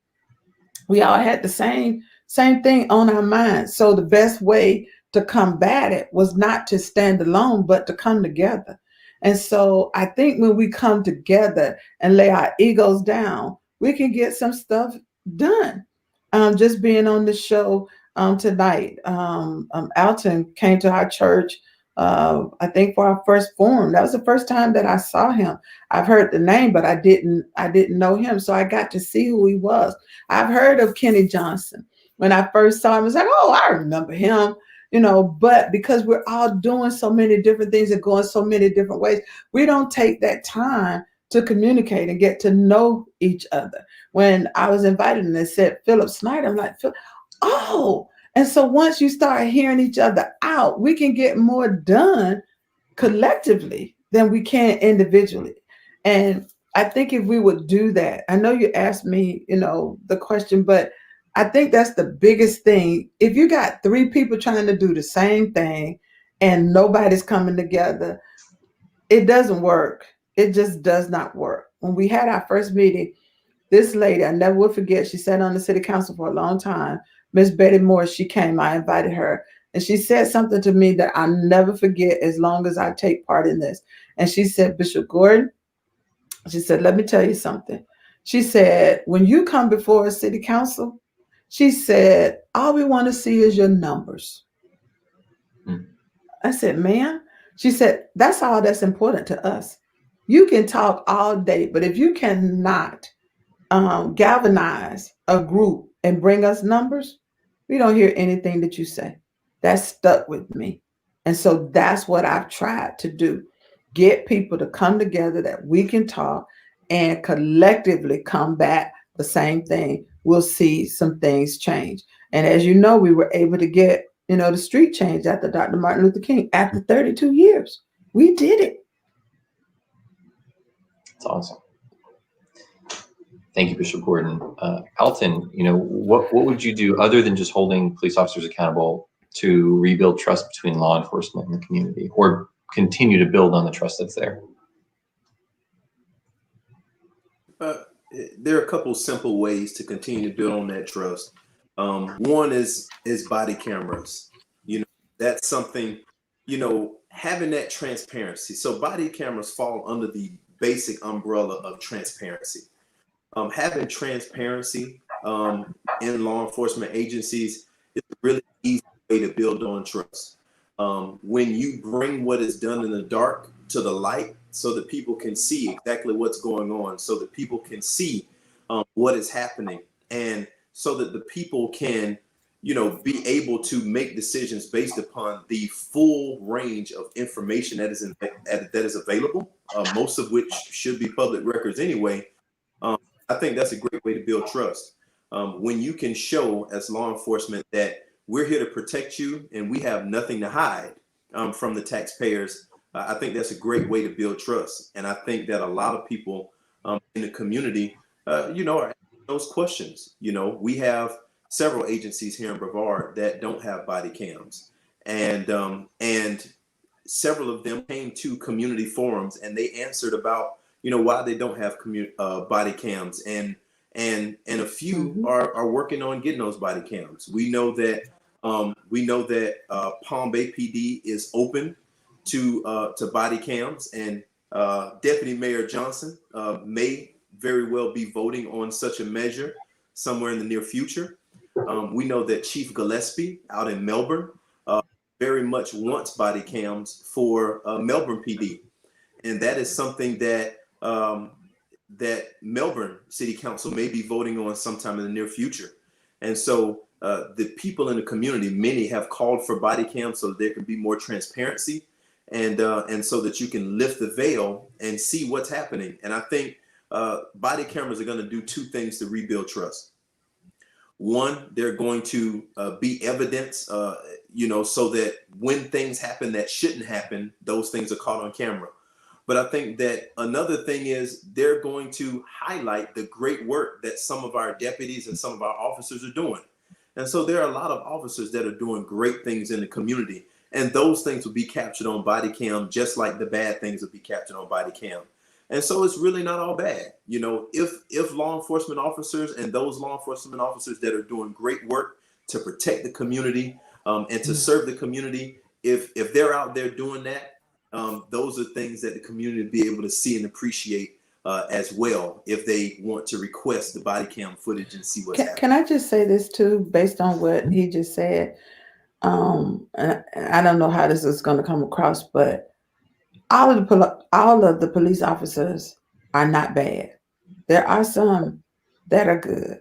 Speaker 12: We all had the same thing on our minds. So the best way to combat it was not to stand alone, but to come together. And so I think when we come together and lay our egos down, we can get some stuff done. Just being on the show tonight, Alton came to our church, I think for our first forum. That was the first time that I saw him. I've heard the name, but I didn't know him. So I got to see who he was. I've heard of Kenny Johnson. When I first saw him, I was like, oh, I remember him. But because we're all doing so many different things and going so many different ways, we don't take that time to communicate and get to know each other. When I was invited and they said Phillip Snyder, I'm like, oh. And so once you start hearing each other out, we can get more done collectively than we can individually. And I think if we would do that, I know you asked me, the question, but I think that's the biggest thing. If you got three people trying to do the same thing and nobody's coming together, it doesn't work. It just does not work. When we had our first meeting, this lady, I never will forget, she sat on the city council for a long time. Miss Betty Moore, she came, I invited her. And she said something to me that I'll never forget as long as I take part in this. And she said, Bishop Gordon, she said, let me tell you something. She said, when you come before a city council, she said, all we want to see is your numbers. I said, ma'am, she said, that's all that's important to us. You can talk all day, but if you cannot galvanize a group and bring us numbers, we don't hear anything that you say. That stuck with me. And so that's what I've tried to do. Get people to come together that we can talk and collectively combat the same thing. We'll see some things change. And as you know, we were able to get, the street change after Dr. Martin Luther King after 32 years. We did it.
Speaker 9: That's awesome. Thank you, Bishop Gordon. Alton, what would you do other than just holding police officers accountable to rebuild trust between law enforcement and the community, or continue to build on the trust that's there?
Speaker 11: There are a couple simple ways to continue to build on that trust. One is body cameras. That's something, having that transparency. So body cameras fall under the basic umbrella of transparency. Having transparency in law enforcement agencies is a really easy way to build on trust. When you bring what is done in the dark to the light so that people can see exactly what's going on, so that people can see what is happening, and so that the people can, be able to make decisions based upon the full range of information that is available, most of which should be public records anyway. I think that's a great way to build trust. When you can show as law enforcement that we're here to protect you and we have nothing to hide from the taxpayers, I think that's a great way to build trust. And I think that a lot of people in the community, are asking those questions. We have several agencies here in Brevard that don't have body cams, and several of them came to community forums and they answered about why they don't have body cams, and a few are working on getting those body cams. We know that Palm Bay PD is open to body cams, and Deputy Mayor Johnson may very well be voting on such a measure somewhere in the near future. We know that Chief Gillespie out in Melbourne very much wants body cams for Melbourne PD, and that is something that Melbourne City Council may be voting on sometime in the near future. And so the people in the community, many have called for body cams so that there can be more transparency, and so that you can lift the veil and see what's happening. And I think body cameras are going to do two things to rebuild trust. One, they're going to be evidence, so that when things happen that shouldn't happen, those things are caught on camera. But I think that another thing is they're going to highlight the great work that some of our deputies and some of our officers are doing. And so there are a lot of officers that are doing great things in the community, and those things will be captured on body cam, just like the bad things will be captured on body cam. And so it's really not all bad. If law enforcement officers and those law enforcement officers that are doing great work to protect the community and to serve the community, if they're out there doing that, those are things that the community will be able to see and appreciate as well, if they want to request the body cam footage and see what's happening.
Speaker 12: Can I just say this too, based on what he just said? And I don't know how this is going to come across, but all of the police officers are not bad. There are some that are good.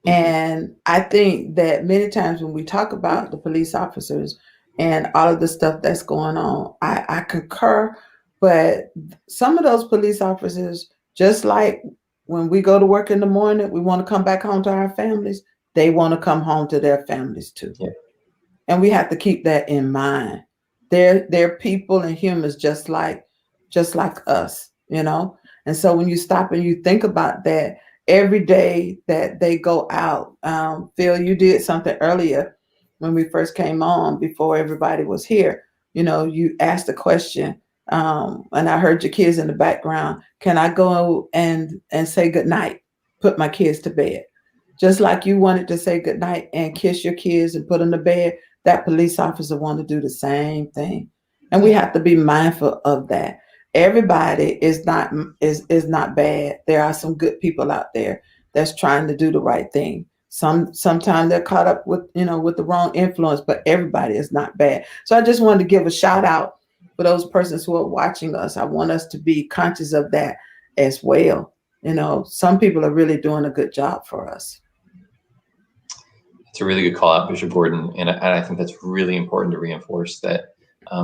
Speaker 12: And I think that many times when we talk about the police officers and all of the stuff that's going on, I concur. But some of those police officers, just like when we go to work in the morning, we want to come back home to our families. They want to come home to their families too. Yeah. And we have to keep that in mind. They're people and humans just like us, And so when you stop and you think about that, every day that they go out, Phil, you did something earlier when we first came on before everybody was here. You asked the question, and I heard your kids in the background. Can I go and say goodnight, put my kids to bed? Just like you wanted to say goodnight and kiss your kids and put them to bed, that police officer want to do the same thing. And we have to be mindful of that. Everybody is not bad. There are some good people out there that's trying to do the right thing. Sometimes they're caught up with the wrong influence, but everybody is not bad. So I just wanted to give a shout out for those persons who are watching us. I want us to be conscious of that as well. Some people are really doing a good job for us.
Speaker 9: It's a really good call out, Bishop Gordon, and I think that's really important to reinforce that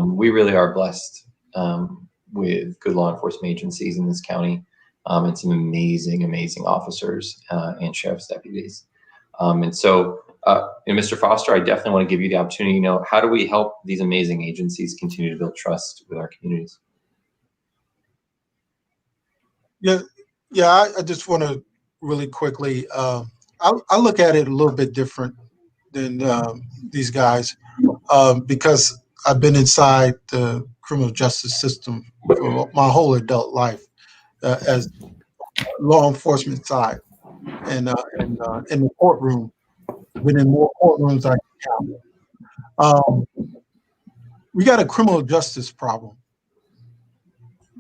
Speaker 9: we really are blessed with good law enforcement agencies in this county, and some amazing officers and sheriff's deputies. And so, Mr. Foster, I definitely want to give you the opportunity. How do we help these amazing agencies continue to build trust with our communities?
Speaker 13: Yeah, I just want to really quickly. I look at it a little bit different than these guys because I've been inside the criminal justice system for my whole adult life as law enforcement side, and in the courtroom, been in more courtrooms I can count. We got a criminal justice problem,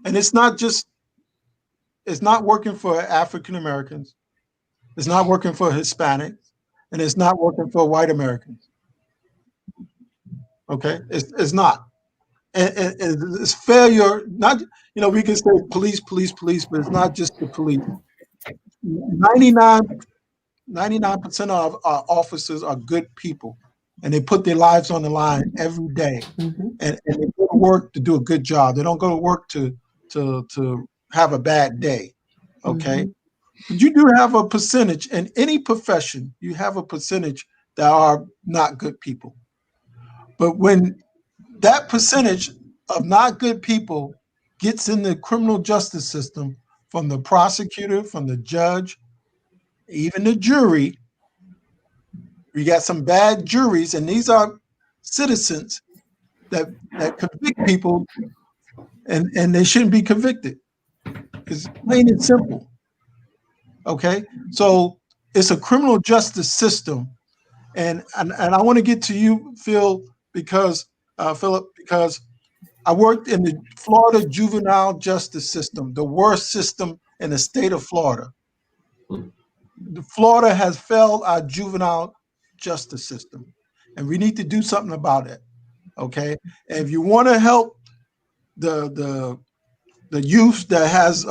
Speaker 13: and it's not working for African Americans, it's not working for Hispanics, and it's not working for white Americans. Okay, it's not, and it's failure. Not we can say police, but it's not just the police. 99% of our officers are good people, and they put their lives on the line every day, and they go to work to do a good job. They don't go to work to have a bad day. Okay, but you do have a percentage in any profession. You have a percentage that are not good people. But when that percentage of not good people gets in the criminal justice system, from the prosecutor, from the judge, even the jury, we got some bad juries, and these are citizens that convict people, and they shouldn't be convicted. It's plain and simple. Okay, so it's a criminal justice system, and I want to get to you, Phil, because Philip, because I worked in the Florida juvenile justice system, the worst system in the state of Florida. Florida has failed our juvenile justice system, and we need to do something about it. Okay, and if you want to help the youth that has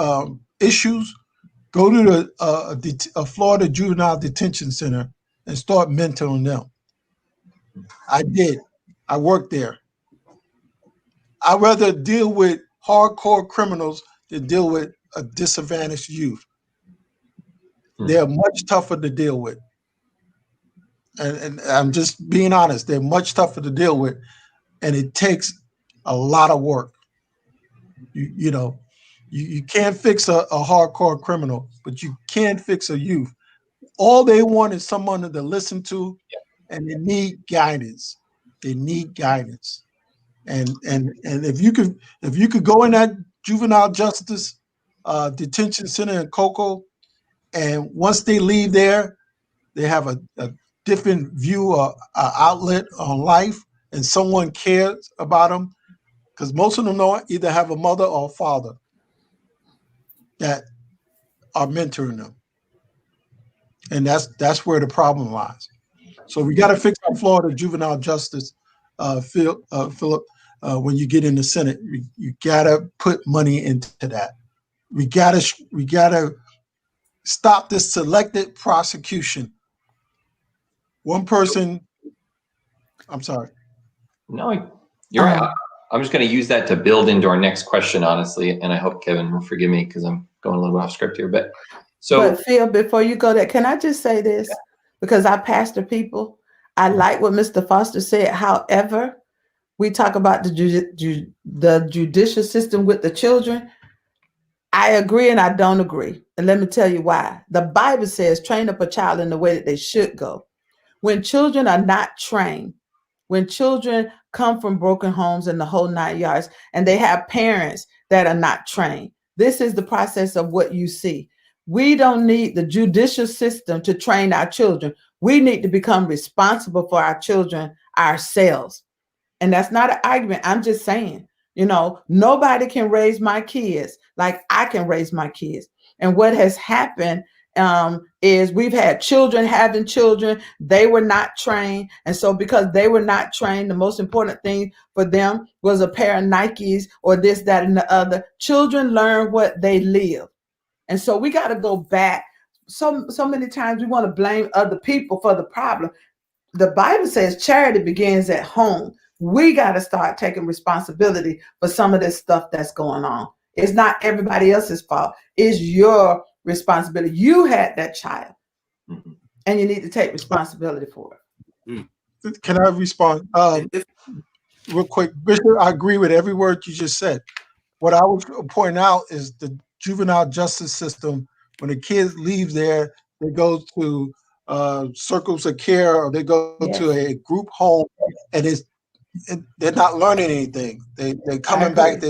Speaker 13: issues, go to a Florida juvenile detention center and start mentoring them. I did. I worked there. I'd rather deal with hardcore criminals than deal with a disadvantaged youth. They're much tougher to deal with. And I'm just being honest, they're much tougher to deal with, and it takes a lot of work. You can't fix a hardcore criminal, but you can fix a youth. All they want is someone to listen to, and they need guidance. They need guidance. And if you could go in that juvenile justice detention center in Cocoa, and once they leave there, they have a different view or outlet on life, and someone cares about them, because most of them don't either have a mother or a father that are mentoring them, and that's where the problem lies. So we got to fix our Florida juvenile justice, Philip. When you get in the Senate, you gotta put money into that. We gotta stop this selected prosecution. One person. I'm sorry.
Speaker 9: No, you're right. I'm just going to use that to build into our next question, honestly, and I hope Kevin will forgive me because I'm going a little off script here. But
Speaker 12: Phil, before you go there, can I just say this? Because I pastor people. I like what Mr. Foster said. However, we talk about the judicial system with the children. I agree and I don't agree. And let me tell you why. The Bible says, train up a child in the way that they should go. When children are not trained, when children come from broken homes and the whole 9 yards, and they have parents that are not trained, this is the process of what you see. We don't need the judicial system to train our children. We need to become responsible for our children ourselves. And that's not an argument. I'm just saying, nobody can raise my kids like I can raise my kids. And what has happened is we've had children having children. They were not trained. And so because they were not trained, the most important thing for them was a pair of Nikes or this, that, and the other. Children learn what they live. And so we got to go back. So many times we want to blame other people for the problem. The Bible says charity begins at home. We got to start taking responsibility for some of this stuff that's going on. It's not everybody else's fault. It's your responsibility. You had that child, and you need to take responsibility for it.
Speaker 13: Can I respond real quick? Bishop, I agree with every word you just said. What I would point out is the juvenile justice system. When the kids leave there, they go to circles of care, or they go to a group home, and they're not learning anything. They're coming back.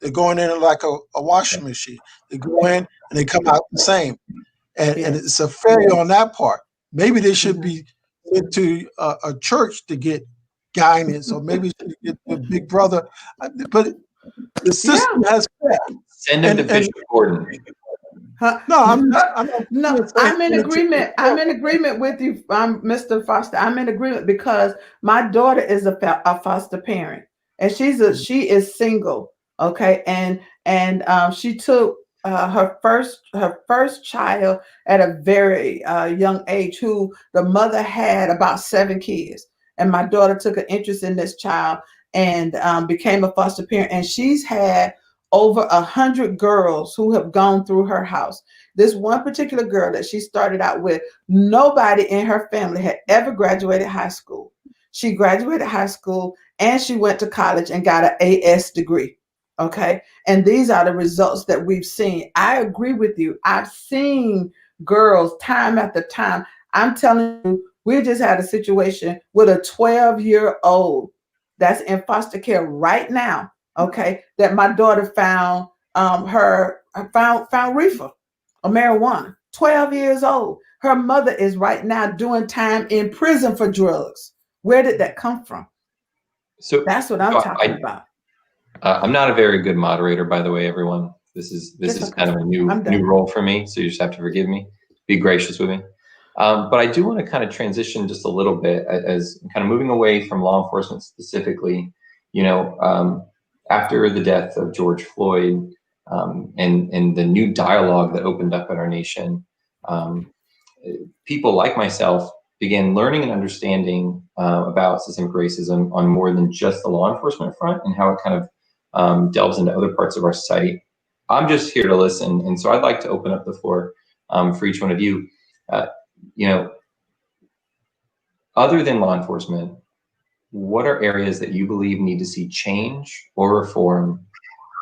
Speaker 13: They're going in like a washing machine. They go in and they come out the same, and it's a failure on that part. Maybe they should be into a church to get guidance, or maybe should get a big brother. But the system has failed.
Speaker 9: Send him to Bishop Gordon.
Speaker 13: No, I'm not.
Speaker 12: No, I'm in agreement. I'm in agreement with you, Mr. Foster. I'm in agreement because my daughter is a foster parent, and she is single. Okay, and she took her first child at a very young age, who the mother had about 7 kids, and my daughter took an interest in this child and became a foster parent, and she's had over 100 girls who have gone through her house. This one particular girl that she started out with, nobody in her family had ever graduated high school. She graduated high school and she went to college and got an AS degree. Okay. And these are the results that we've seen. I agree with you. I've seen girls time after time. I'm telling you, we just had a situation with a 12-year-old that's in foster care right now. Okay, that my daughter found found reefer or marijuana. 12 years old. Her mother is right now doing time in prison for drugs. Where did that come from?
Speaker 9: So
Speaker 12: that's what I'm talking about.
Speaker 9: I'm not a very good moderator, by the way, everyone. This is kind of a new role for me, so you just have to forgive me. Be gracious with me. But I do want to kind of transition just a little bit as kind of moving away from law enforcement specifically. After the death of George Floyd and the new dialogue that opened up in our nation, people like myself began learning and understanding about systemic racism on more than just the law enforcement front and how it kind of delves into other parts of our society. I'm just here to listen, and so I'd like to open up the floor for each one of you. Other than law enforcement, what are areas that you believe need to see change or reform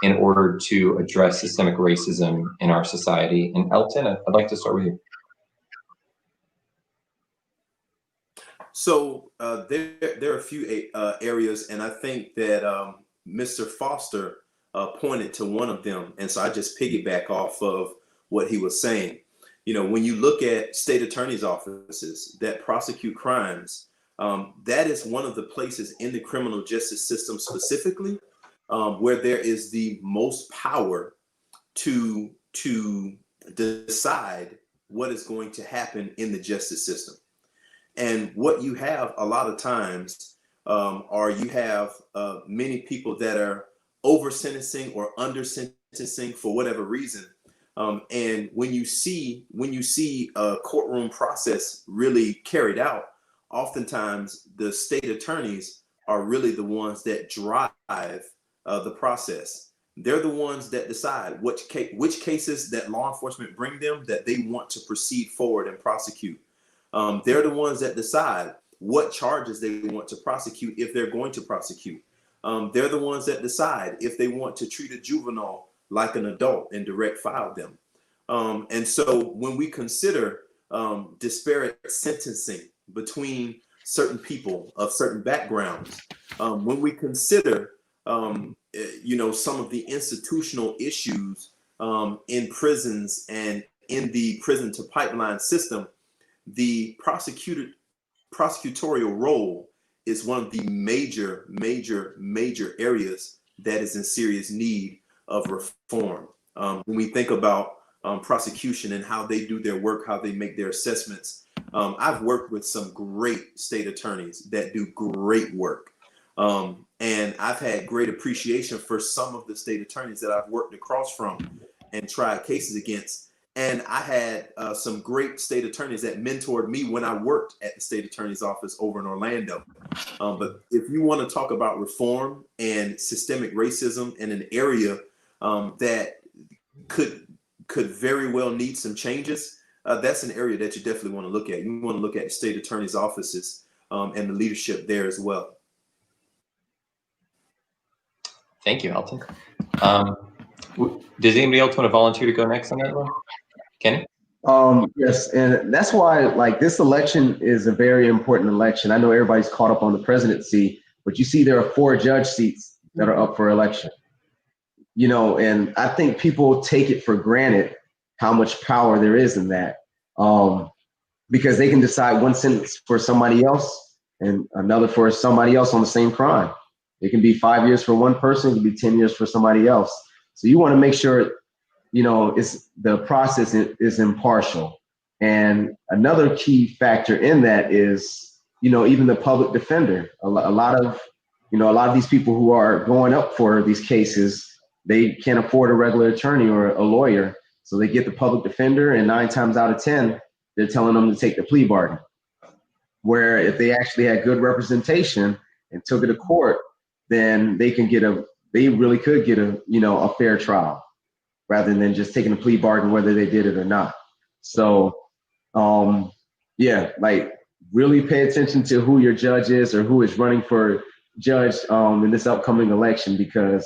Speaker 9: in order to address systemic racism in our society? And Alton, I'd like to start with you.
Speaker 11: So there are a few areas, and I think that Mr. Foster pointed to one of them, and so I just piggyback off of what he was saying. When you look at state attorney's offices that prosecute crimes, that is one of the places in the criminal justice system specifically where there is the most power to decide what is going to happen in the justice system. And what you have a lot of times are you have many people that are over sentencing or under sentencing for whatever reason. And when you see a courtroom process really carried out, oftentimes the state attorneys are really the ones that drive the process. They're the ones that decide which cases that law enforcement bring them that they want to proceed forward and prosecute. They're the ones that decide what charges they want to prosecute if they're going to prosecute. They're the ones that decide if they want to treat a juvenile like an adult and direct file them. And so when we consider disparate sentencing between certain people of certain backgrounds, when we consider some of the institutional issues in prisons and in the prison to pipeline system, the prosecutorial role is one of the major areas that is in serious need of reform. When we think about prosecution and how they do their work, how they make their assessments, I've worked with some great state attorneys that do great work. And I've had great appreciation for some of the state attorneys that I've worked across from and tried cases against. And I had some great state attorneys that mentored me when I worked at the state attorney's office over in Orlando. But if you want to talk about reform and systemic racism in an area that could very well need some changes, that's an area that you definitely want to look at. You want to look at the state attorney's offices and the leadership there as well.
Speaker 9: Thank you, Alton. Does anybody else want to volunteer to go next on that one? Kenny?
Speaker 10: Yes, and that's why like this election is a very important election. I know everybody's caught up on the presidency, but you see there are 4 judge seats that are up for election. You know, and I think people take it for granted how much power there is in that, because they can decide one sentence for somebody else and another for somebody else on the same crime. It can be 5 years for one person, it can be 10 years for somebody else. So you want to make sure, you know, the process is impartial. And another key factor in that is, you know, even the public defender. A lot of these people who are going up for these cases, they can't afford a regular attorney or a lawyer. So they get the public defender, and 9 times out of 10, they're telling them to take the plea bargain. Where if they actually had good representation and took it to court, then they really could get a fair trial, rather than just taking a plea bargain whether they did it or not. So like really pay attention to who your judge is or who is running for judge in this upcoming election, because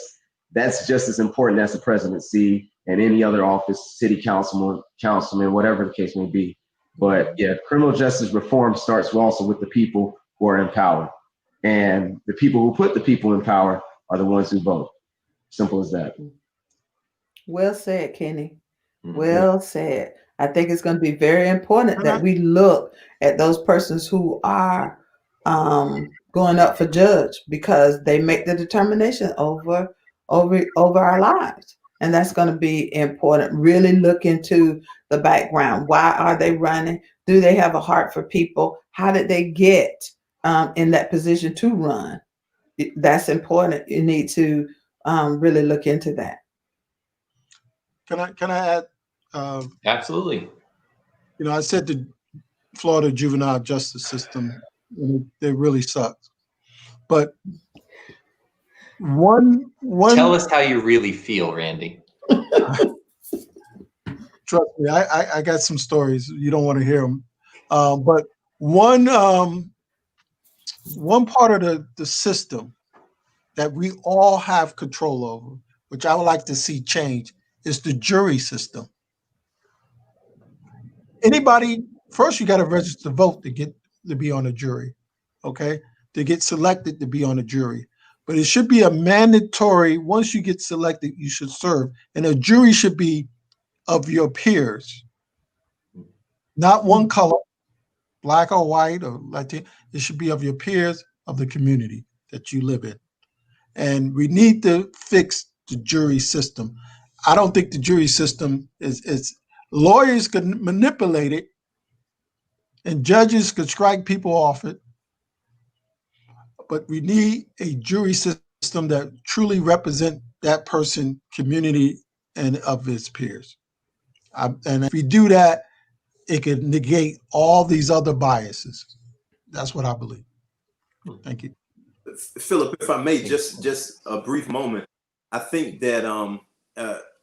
Speaker 10: that's just as important as the presidency and any other office, city councilman, whatever the case may be. But yeah, criminal justice reform starts also with the people who are in power. And the people who put the people in power are the ones who vote. Simple as that.
Speaker 12: Well said, Kenny. Well said. I think it's going to be very important that we look at those persons who are going up for judge, because they make the determination over our lives. And that's going to be important. Really look into the background. Why are they running? Do they have a heart for people? How did they get in that position to run? That's important. You need to really look into that.
Speaker 13: Can I add?
Speaker 9: Absolutely.
Speaker 13: You know, I said the Florida juvenile justice system, they really suck. But one
Speaker 9: tell us how you really feel, Randy.
Speaker 13: Trust me, I got some stories. You don't want to hear them. But one part of the system that we all have control over, which I would like to see change, is the jury system. Anybody, first you got to register to vote to be on a jury, okay? To get selected to be on a jury. But it should be a mandatory, once you get selected, you should serve. And a jury should be of your peers. Not one color, black or white or Latino. It should be of your peers of the community that you live in. And we need to fix the jury system. I don't think the jury system is lawyers can manipulate it and judges could strike people off it. But we need a jury system that truly represent that person, community, and of his peers. And if we do that, it could negate all these other biases. That's what I believe. Thank you.
Speaker 11: Phillip, if I may, just a brief moment. I think that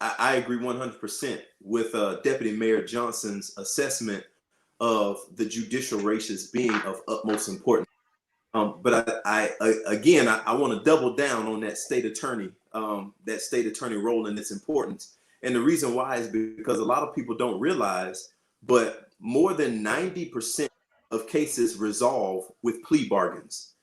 Speaker 11: I agree 100% with Deputy Mayor Johnson's assessment of the judicial races being of utmost importance. But I want to double down on that state attorney role and its importance. And the reason why is because a lot of people don't realize, but more than 90% of cases resolve with plea bargains.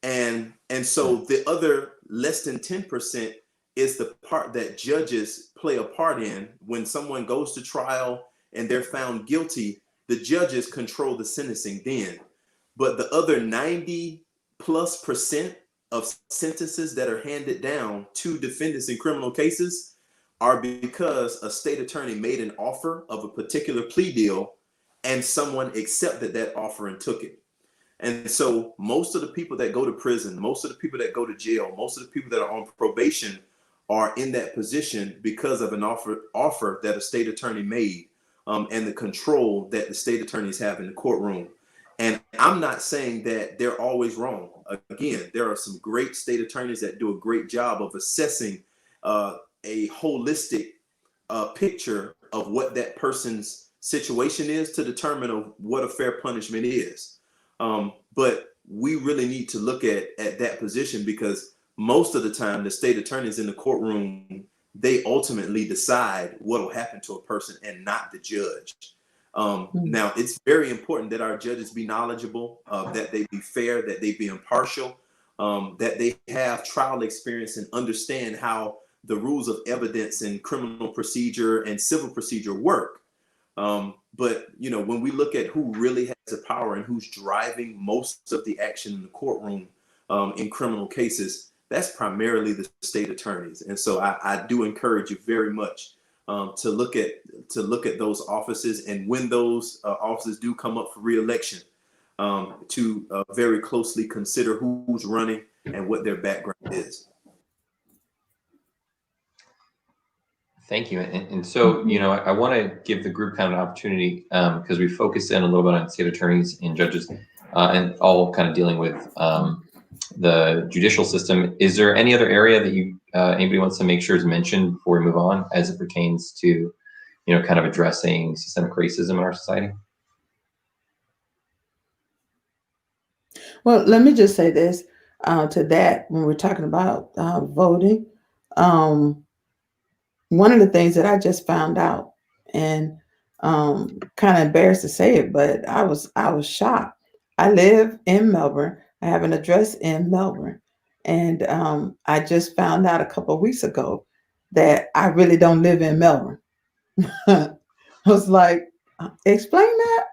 Speaker 11: And so the other less than 10% is the part that judges play a part in when someone goes to trial and they're found guilty, the judges control the sentencing then. But the other 90+% of sentences that are handed down to defendants in criminal cases are because a state attorney made an offer of a particular plea deal and someone accepted that offer and took it. And so most of the people that go to prison, most of the people that go to jail, most of the people that are on probation are in that position because of an offer that a state attorney made, and the control that the state attorneys have in the courtroom. And I'm not saying that they're always wrong. Again, there are some great state attorneys that do a great job of assessing a holistic picture of what that person's situation is to determine what a fair punishment is. But we really need to look at that position, because most of the time the state attorneys in the courtroom, they ultimately decide what will happen to a person and not the judge. Now, it's very important that our judges be knowledgeable, that they be fair, that they be impartial, that they have trial experience and understand how the rules of evidence in criminal procedure and civil procedure work. But, you know, when we look at who really has the power and who's driving most of the action in the courtroom in criminal cases, that's primarily the state attorneys. And so I do encourage you very much to look at those offices, and when those offices do come up for re-election, to very closely consider who's running and what their background is.
Speaker 9: Thank you. And so, you know, I want to give the group kind of an opportunity, because we focus in a little bit on state attorneys and judges, and all kind of dealing with the judicial system. Is there any other area that you anybody wants to make sure is mentioned before we move on, as it pertains to, you know, kind of addressing systemic racism in our society?
Speaker 12: Well, let me just say this to that when we're talking about voting. One of the things that I just found out, and kind of embarrassed to say it, but I was shocked. I live in Melbourne. I have an address in Melbourne, and I just found out a couple of weeks ago that I really don't live in Melbourne. I was like, explain that.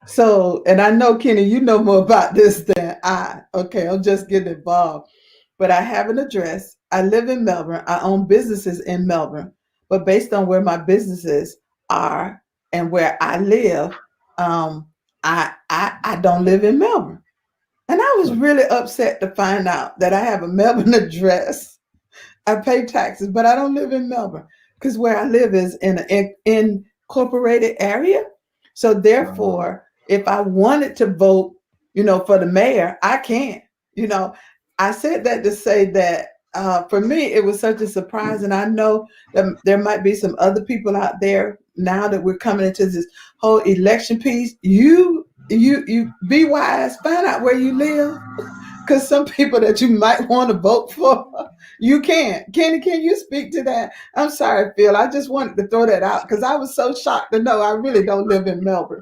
Speaker 12: So, and I know, Kenny, you know more about this than I. Okay, I'm just getting involved. But I have an address. I live in Melbourne. I own businesses in Melbourne. But based on where my businesses are and where I live, I don't live in Melbourne. And I was really upset to find out that I have a Melbourne address. I pay taxes, but I don't live in Melbourne, because where I live is in an incorporated area. So therefore, if I wanted to vote, you know, for the mayor, I can't. You know, I said that to say that for me, it was such a surprise. And I know that there might be some other people out there now that we're coming into this whole election piece. You be wise, find out where you live, because some people that you might want to vote for, you can't. Kenny, can you speak to that? I'm sorry, Phil. I just wanted to throw that out because I was so shocked to know I really don't live in Melbourne.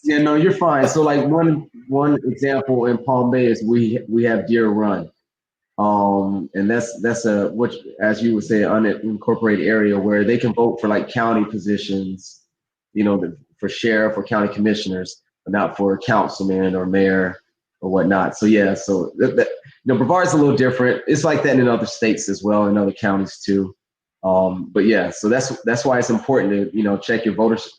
Speaker 10: Yeah, no, you're fine. So like one example in Palm Bay is we have Deer Run. And that's a, which, as you would say, unincorporated area where they can vote for like county positions, you know, for sheriff or county commissioners, but not for councilman or mayor or whatnot. So yeah, so you know, Brevard's a little different. It's like that in other states as well, in other counties too. But yeah, so that's why it's important to, you know, check your voters.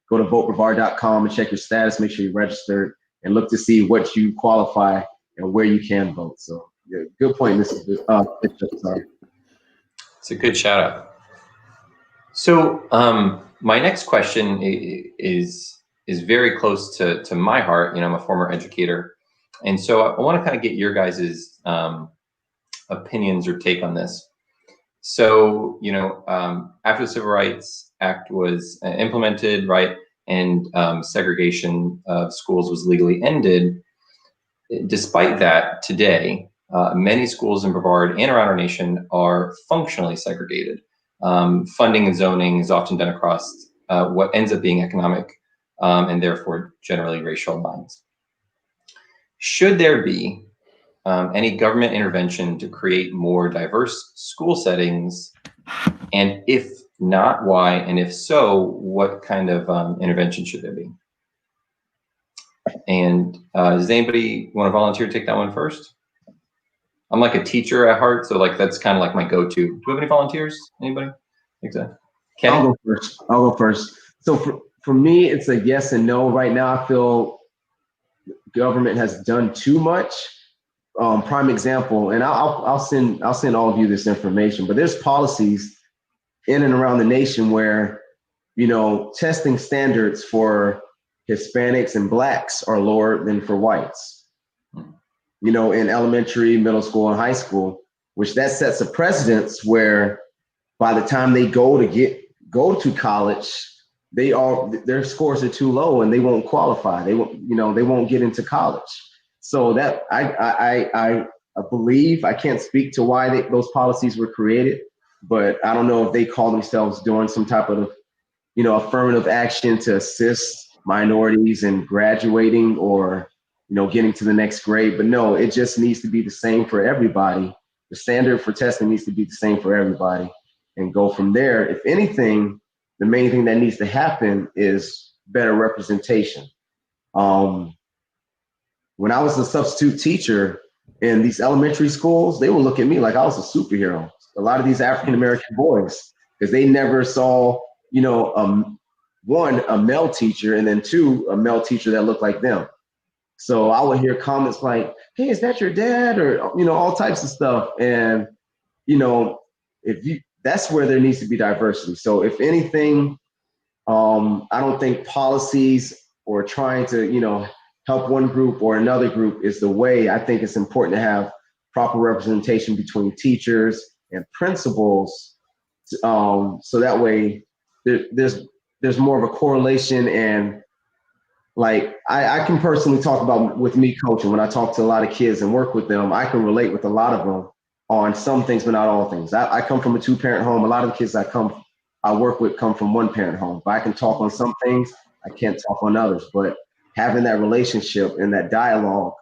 Speaker 10: Go to votebrevard.com and check your status. Make sure you're registered and look to see what you qualify and where you can vote. So yeah, good point, Mrs. Sorry.
Speaker 9: It's a good shout out. So my next question is very close to my heart. You know, I'm a former educator, and so I want to kind of get your guys' opinions or take on this. So, you know, after the Civil Rights Act was implemented, right, and segregation of schools was legally ended, despite that, today, many schools in Brevard and around our nation are functionally segregated. Funding and zoning is often done across what ends up being economic and therefore generally racial lines. Should there be any government intervention to create more diverse school settings? And if not? Why? And if so, what kind of intervention should there be? And does anybody want to volunteer to take that one first? I'm like a teacher at heart, so like that's kind of like my go-to. Do we have any volunteers? Anybody? Exactly. Kenny?
Speaker 10: I'll go first. So for me, it's a yes and no. Right now, I feel government has done too much. Prime example, and I'll send all of you this information, but there's policies in and around the nation where, testing standards for Hispanics and Blacks are lower than for whites, in elementary, middle school, and high school, which that sets a precedence where by the time they go to college, their scores are too low and they won't qualify. They won't get into college. So that I believe, I can't speak to why those policies were created, but I don't know if they call themselves doing some type of, affirmative action to assist minorities in graduating or, getting to the next grade. But no, it just needs to be the same for everybody. The standard for testing needs to be the same for everybody and go from there. If anything, the main thing that needs to happen is better representation. When I was a substitute teacher in these elementary schools, they would look at me like I was a superhero. A lot of these African-American boys, because they never saw, one, a male teacher, and then two, a male teacher that looked like them. So I would hear comments like, "Hey, is that your dad?" Or, all types of stuff. And, that's where there needs to be diversity. So if anything, I don't think policies or trying to, help one group or another group is the way. I think it's important to have proper representation between teachers and principals, so that way there's more of a correlation. And like I can personally talk about with me coaching, when I talk to a lot of kids and work with them, I can relate with a lot of them on some things, but not all things. I come from a 2-parent home. A lot of the kids I work with come from 1-parent home. But I can talk on some things, I can't talk on others. But having that relationship and that dialogue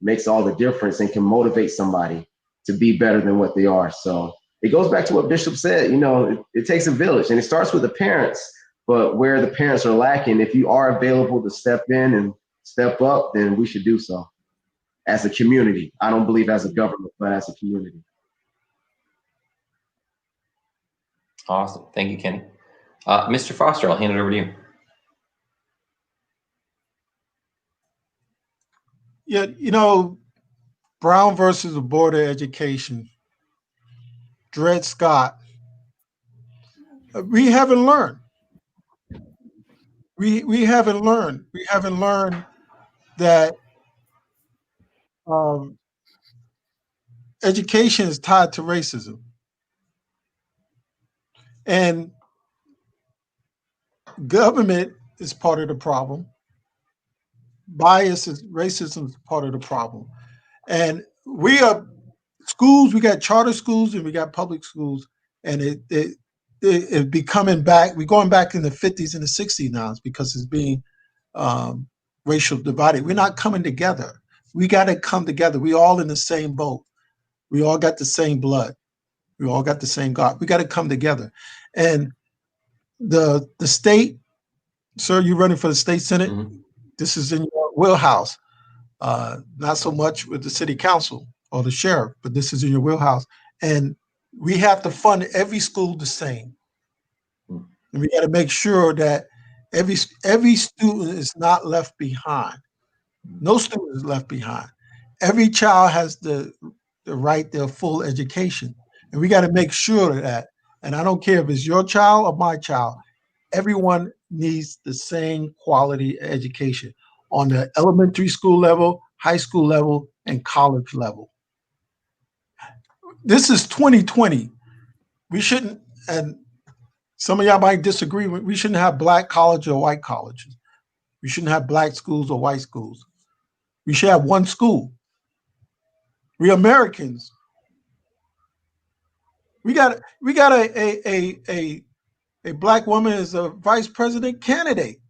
Speaker 10: makes all the difference and can motivate somebody to be better than what they are. So it goes back to what Bishop said, it takes a village, and it starts with the parents. But where the parents are lacking, if you are available to step in and step up, then we should do so as a community. I don't believe as a government, but as a community.
Speaker 9: Awesome. Thank you, Kenny. Mr. Foster, I'll hand it over to you.
Speaker 13: Yeah, Brown versus the Board of Education, Dred Scott, we haven't learned. We haven't learned. We haven't learned that education is tied to racism. And government is part of the problem. Racism is part of the problem. And we are schools, we got charter schools and we got public schools, and it be coming back. We're going back in the 50s and the 60s now because it's being racial divided. We're not coming together. We got to come together. We all in the same boat. We all got the same blood. We all got the same God. We got to come together. And the state, sir, you're running for the state senate. Mm-hmm. This is in your wheelhouse. Not so much with the city council or the sheriff, but this is in your wheelhouse. And we have to fund every school the same. And we got to make sure that every student is not left behind. No student is left behind. Every child has the right to a full education. And we got to make sure of that. And I don't care if it's your child or my child, everyone needs the same quality education on the elementary school level, high school level, and college level. This is 2020. We shouldn't, and some of y'all might disagree, we shouldn't have black college or white colleges. We shouldn't have black schools or white schools. We should have one school. We're Americans. We got a black woman as a vice president candidate,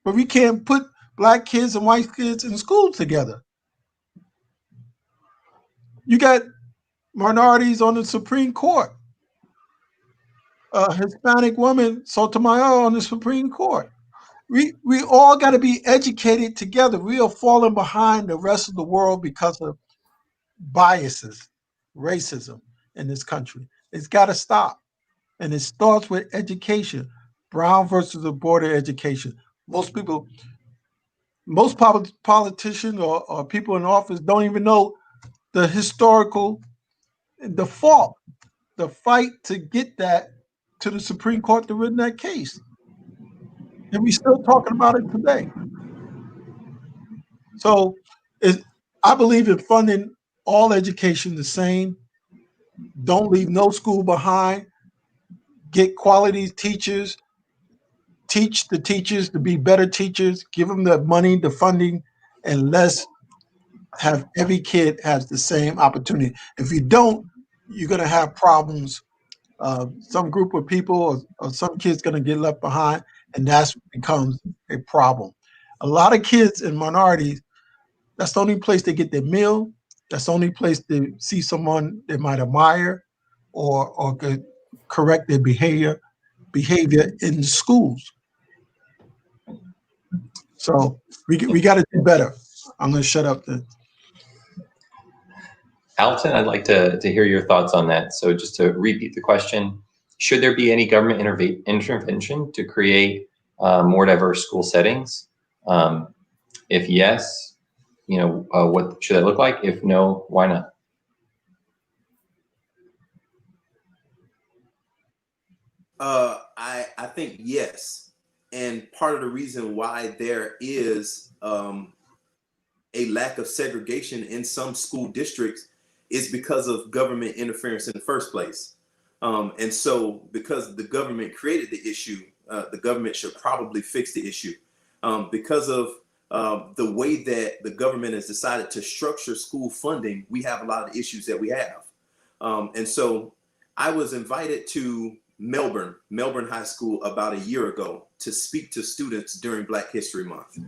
Speaker 13: but we can't put black kids and white kids in school together. You got minorities on the Supreme Court. a Hispanic woman, Sotomayor, on the Supreme Court. We all got to be educated together. We are falling behind the rest of the world because of biases, racism in this country. It's got to stop. And it starts with education. Brown versus the Board of Education. Most politicians or people in office don't even know the historical default, the fight to get that to the Supreme Court to win that case. And we're still talking about it today. So I believe in funding all education the same. Don't leave no school behind. Get quality teachers. Teach the teachers to be better teachers. Give them the money, the funding, and let's have every kid has the same opportunity. If you don't, you're going to have problems. Some group of people or some kids going to get left behind, and that becomes a problem. A lot of kids in minorities, that's the only place they get their meal. That's the only place they see someone they might admire or could correct their behavior in schools. So we got to do better. I'm going to shut up then.
Speaker 9: Alton, I'd like to hear your thoughts on that. So just to repeat the question, should there be any government intervention to create more diverse school settings? If yes, what should that look like? If no, why not?
Speaker 11: I think yes. And part of the reason why there is a lack of segregation in some school districts is because of government interference in the first place. And so because the government created the issue, the government should probably fix the issue. Because of the way that the government has decided to structure school funding, we have a lot of issues that we have. And so I was invited to Melbourne High School about a year ago to speak to students during Black History Month.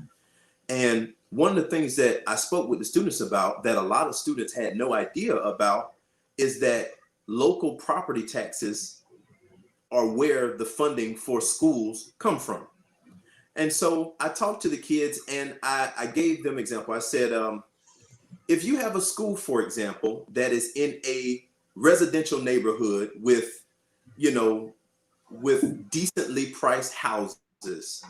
Speaker 11: And one of the things that I spoke with the students about that a lot of students had no idea about is that local property taxes are where the funding for schools come from. And so I talked to the kids and I gave them example. I said, if you have a school, for example, that is in a residential neighborhood with decently priced houses,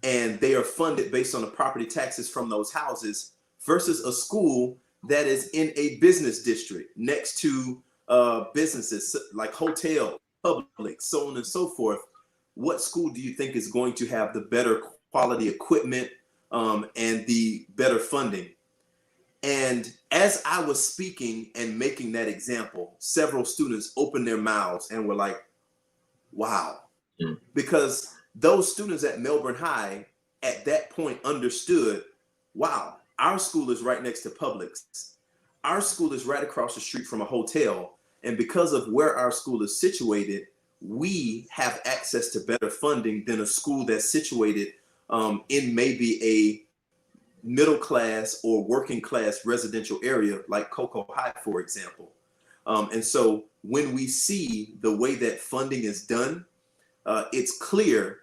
Speaker 11: and they are funded based on the property taxes from those houses versus a school that is in a business district next to businesses like hotel, public, so on and so forth, what school do you think is going to have the better quality equipment and the better funding? And as I was speaking and making that example, several students opened their mouths and were like, wow. Because those students at Melbourne High at that point understood, wow, our school is right next to Publix. Our school is right across the street from a hotel. And because of where our school is situated, we have access to better funding than a school that's situated in maybe a middle class or working class residential area like Cocoa High, for example. And so when we see the way that funding is done, it's clear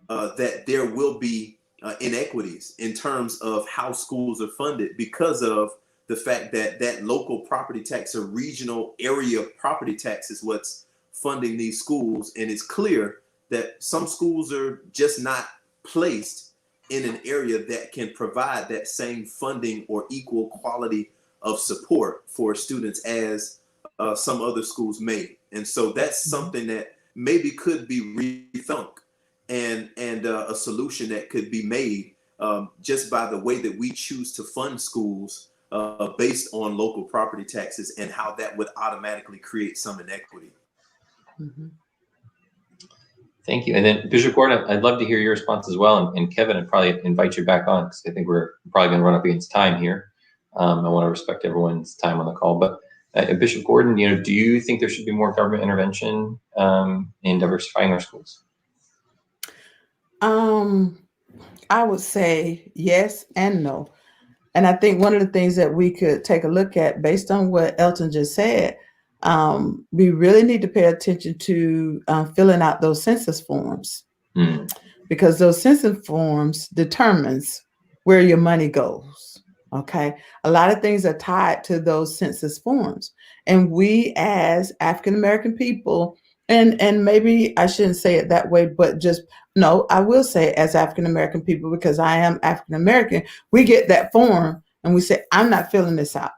Speaker 11: that there will be inequities in terms of how schools are funded because of the fact that that local property tax or regional area property tax is what's funding these schools. And it's clear that some schools are just not placed in an area that can provide that same funding or equal quality of support for students as some other schools may. And so that's something that maybe could be rethunk and a solution that could be made just by the way that we choose to fund schools based on local property taxes and how that would automatically create some inequity.
Speaker 12: Mm-hmm.
Speaker 9: Thank you. And then Bishop Gordon, I'd love to hear your response as well. And Kevin, I'd probably invite you back on because I think we're probably going to run up against time here. I want to respect everyone's time on the call. But Bishop Gordon, do you think there should be more government intervention in diversifying our schools?
Speaker 12: I would say yes and no. And I think one of the things that we could take a look at based on what Elton just said, we really need to pay attention to filling out those census forms, because those census forms determines where your money goes. Okay, a lot of things are tied to those census forms, and we as African American people, and maybe I shouldn't say it that way, but just no, I will say as African American people, because I am African American, we get that form and we say, I'm not filling this out.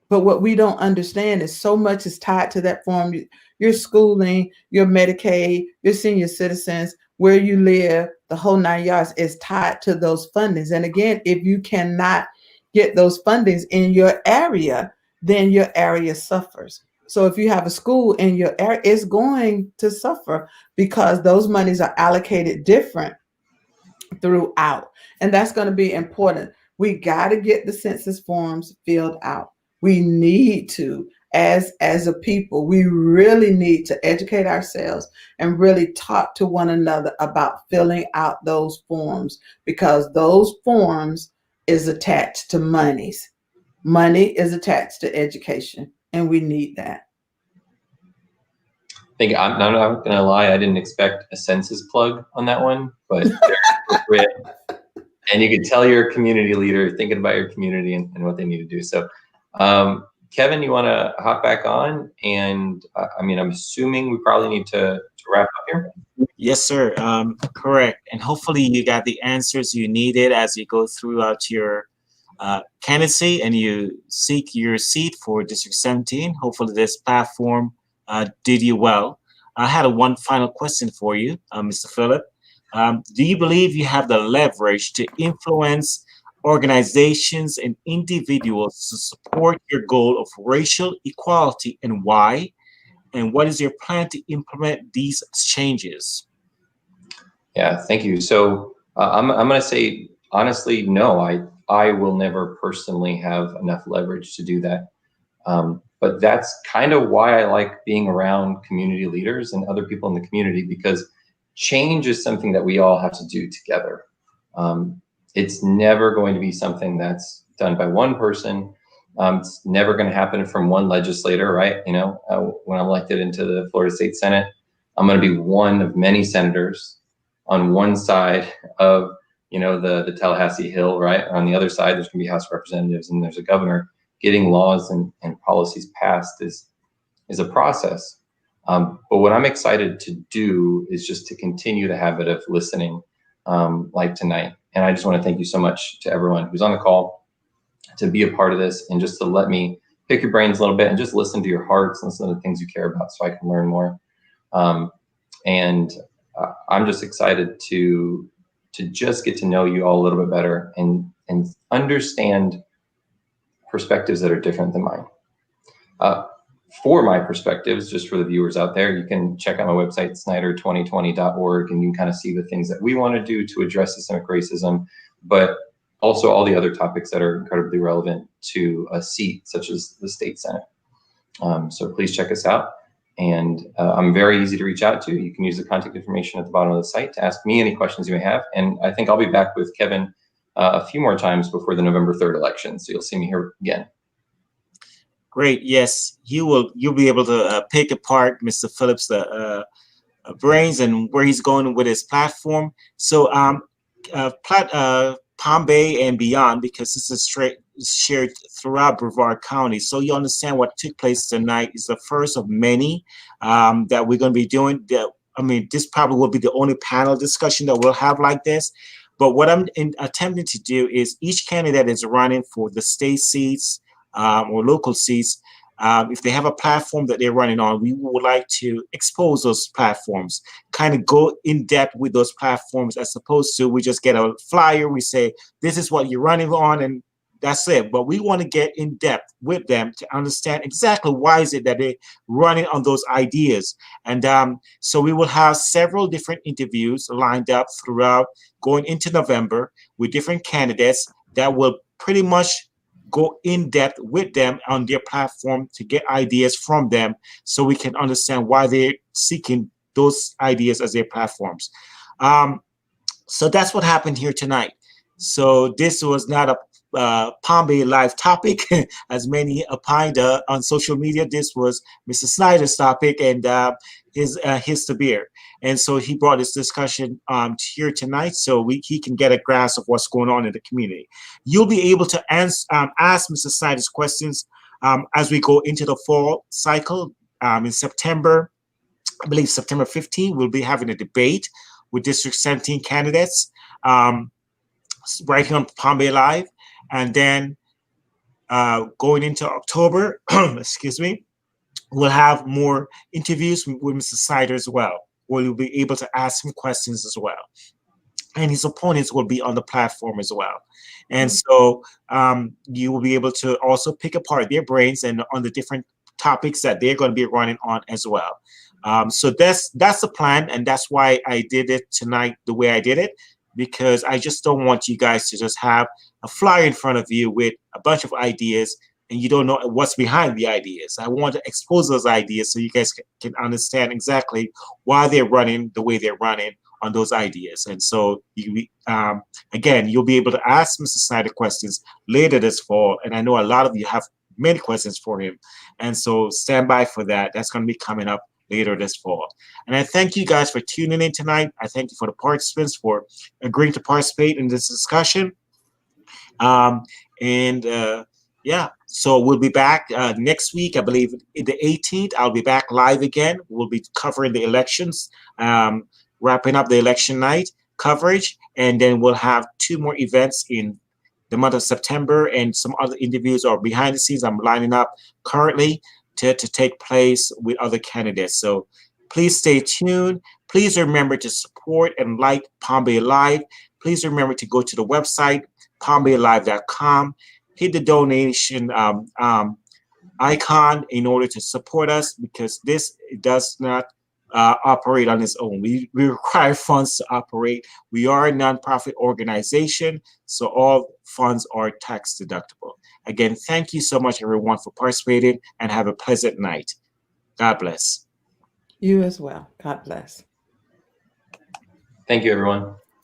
Speaker 12: But what we don't understand is so much is tied to that form. Your schooling, your Medicaid, your senior citizens, where you live, the whole 9 yards is tied to those fundings. And again, if you cannot get those fundings in your area, then your area suffers. So if you have a school in your area, it's going to suffer because those monies are allocated different throughout. And that's going to be important. We got to get the census forms filled out. We need to, as a people, we really need to educate ourselves and really talk to one another about filling out those forms, because those forms is attached to monies. Money is attached to education, and we need that.
Speaker 9: I'm not going to lie, I didn't expect a census plug on that one, but very appropriate. And you can tell you're a community leader thinking about your community and what they need to do. So, Kevin, you want to hop back on? And I mean, I'm assuming we probably need to wrap up here.
Speaker 8: Yes, sir. Correct. And hopefully you got the answers you needed as you go throughout your candidacy and you seek your seat for District 17. Hopefully this platform did you well. I had one final question for you, Mr. Phillip. Do you believe you have the leverage to influence organizations and individuals to support your goal of racial equality, and why? And what is your plan to implement these changes?
Speaker 9: Yeah, thank you. So I'm going to say, honestly, no, I will never personally have enough leverage to do that. But that's kind of why I like being around community leaders and other people in the community, because change is something that we all have to do together. It's never going to be something that's done by one person. It's never going to happen from one legislator, right? You know, when I'm elected into the Florida State Senate, I'm going to be one of many senators on one side of, you know, the Tallahassee Hill, right? On the other side, there's going to be House of Representatives and there's a governor. Getting laws and policies passed is a process. But what I'm excited to do is just to continue the habit of listening, like tonight. And I just want to thank you so much to everyone who's on the call to be a part of this and just to let me pick your brains a little bit and just listen to your hearts, listen to the things you care about so I can learn more. And I'm just excited to just get to know you all a little bit better and understand perspectives that are different than mine. For my perspectives, just for the viewers out there, you can check out my website, snyder2020.org, and you can kind of see the things that we want to do to address systemic racism, but also all the other topics that are incredibly relevant to a seat such as the state Senate. So please check us out. And I'm very easy to reach out to. You can use the contact information at the bottom of the site to ask me any questions you may have. And I think I'll be back with Kevin a few more times before the November 3rd election. So you'll see me here again.
Speaker 8: Great. Yes, you'll be able to pick apart Mr. Phillip's brains and where he's going with his platform. So Palm Bay and beyond, because this is shared throughout Brevard County. So you understand what took place tonight is the first of many that we're going to be doing. I mean, this probably will be the only panel discussion that we'll have like this. But what I'm attempting to do is each candidate is running for the state seats or local seats. If they have a platform that they're running on, we would like to expose those platforms, kind of go in depth with those platforms, as opposed to we just get a flyer, we say, this is what you're running on, and that's it. But we want to get in depth with them to understand exactly why is it that they're running on those ideas. And so we will have several different interviews lined up throughout going into November with different candidates that will pretty much go in depth with them on their platform to get ideas from them so we can understand why they're seeking those ideas as their platforms. So that's what happened here tonight. So this was not Palm Bay Live topic. As many opined on social media, this was Mr. Snyder's topic and his to bear. And so he brought this discussion here tonight so he can get a grasp of what's going on in the community. You'll be able to ask Mr. Snyder's questions as we go into the fall cycle in September. I believe September 15th, we'll be having a debate with District 17 candidates right here on Palm Bay Live. And then going into October, excuse me, we'll have more interviews with Mr. Snyder as well, where you'll be able to ask him questions as well. And his opponents will be on the platform as well. And so you will be able to also pick apart their brains and on the different topics that they're going to be running on as well. So that's the plan, and that's why I did it tonight the way I did it, because I just don't want you guys to just have a flyer in front of you with a bunch of ideas and you don't know what's behind the ideas. I want to expose those ideas so you guys can understand exactly why they're running the way they're running on those ideas. And so again, you'll be able to ask Mr. Snyder questions later this fall, and I know a lot of you have many questions for him, and so stand by for that. That's going to be coming up later this fall. And I thank you guys for tuning in tonight. I thank you for the participants for agreeing to participate in this discussion. Yeah, so we'll be back next week. I believe the 18th, I'll be back live again. We'll be covering the elections, wrapping up the election night coverage, and then we'll have 2 more events in the month of September, and some other interviews are behind the scenes I'm lining up currently to take place with other candidates. So please stay tuned. Please remember to support and like Palm Bay Live. Please remember to go to the website, palmbaylive.com, hit the donation icon in order to support us, because this does not operate on its own. We require funds to operate. We are a nonprofit organization, so all funds are tax deductible. Again, thank you so much, everyone, for participating, and have a pleasant night. God bless.
Speaker 12: You as well. God bless.
Speaker 9: Thank you, everyone.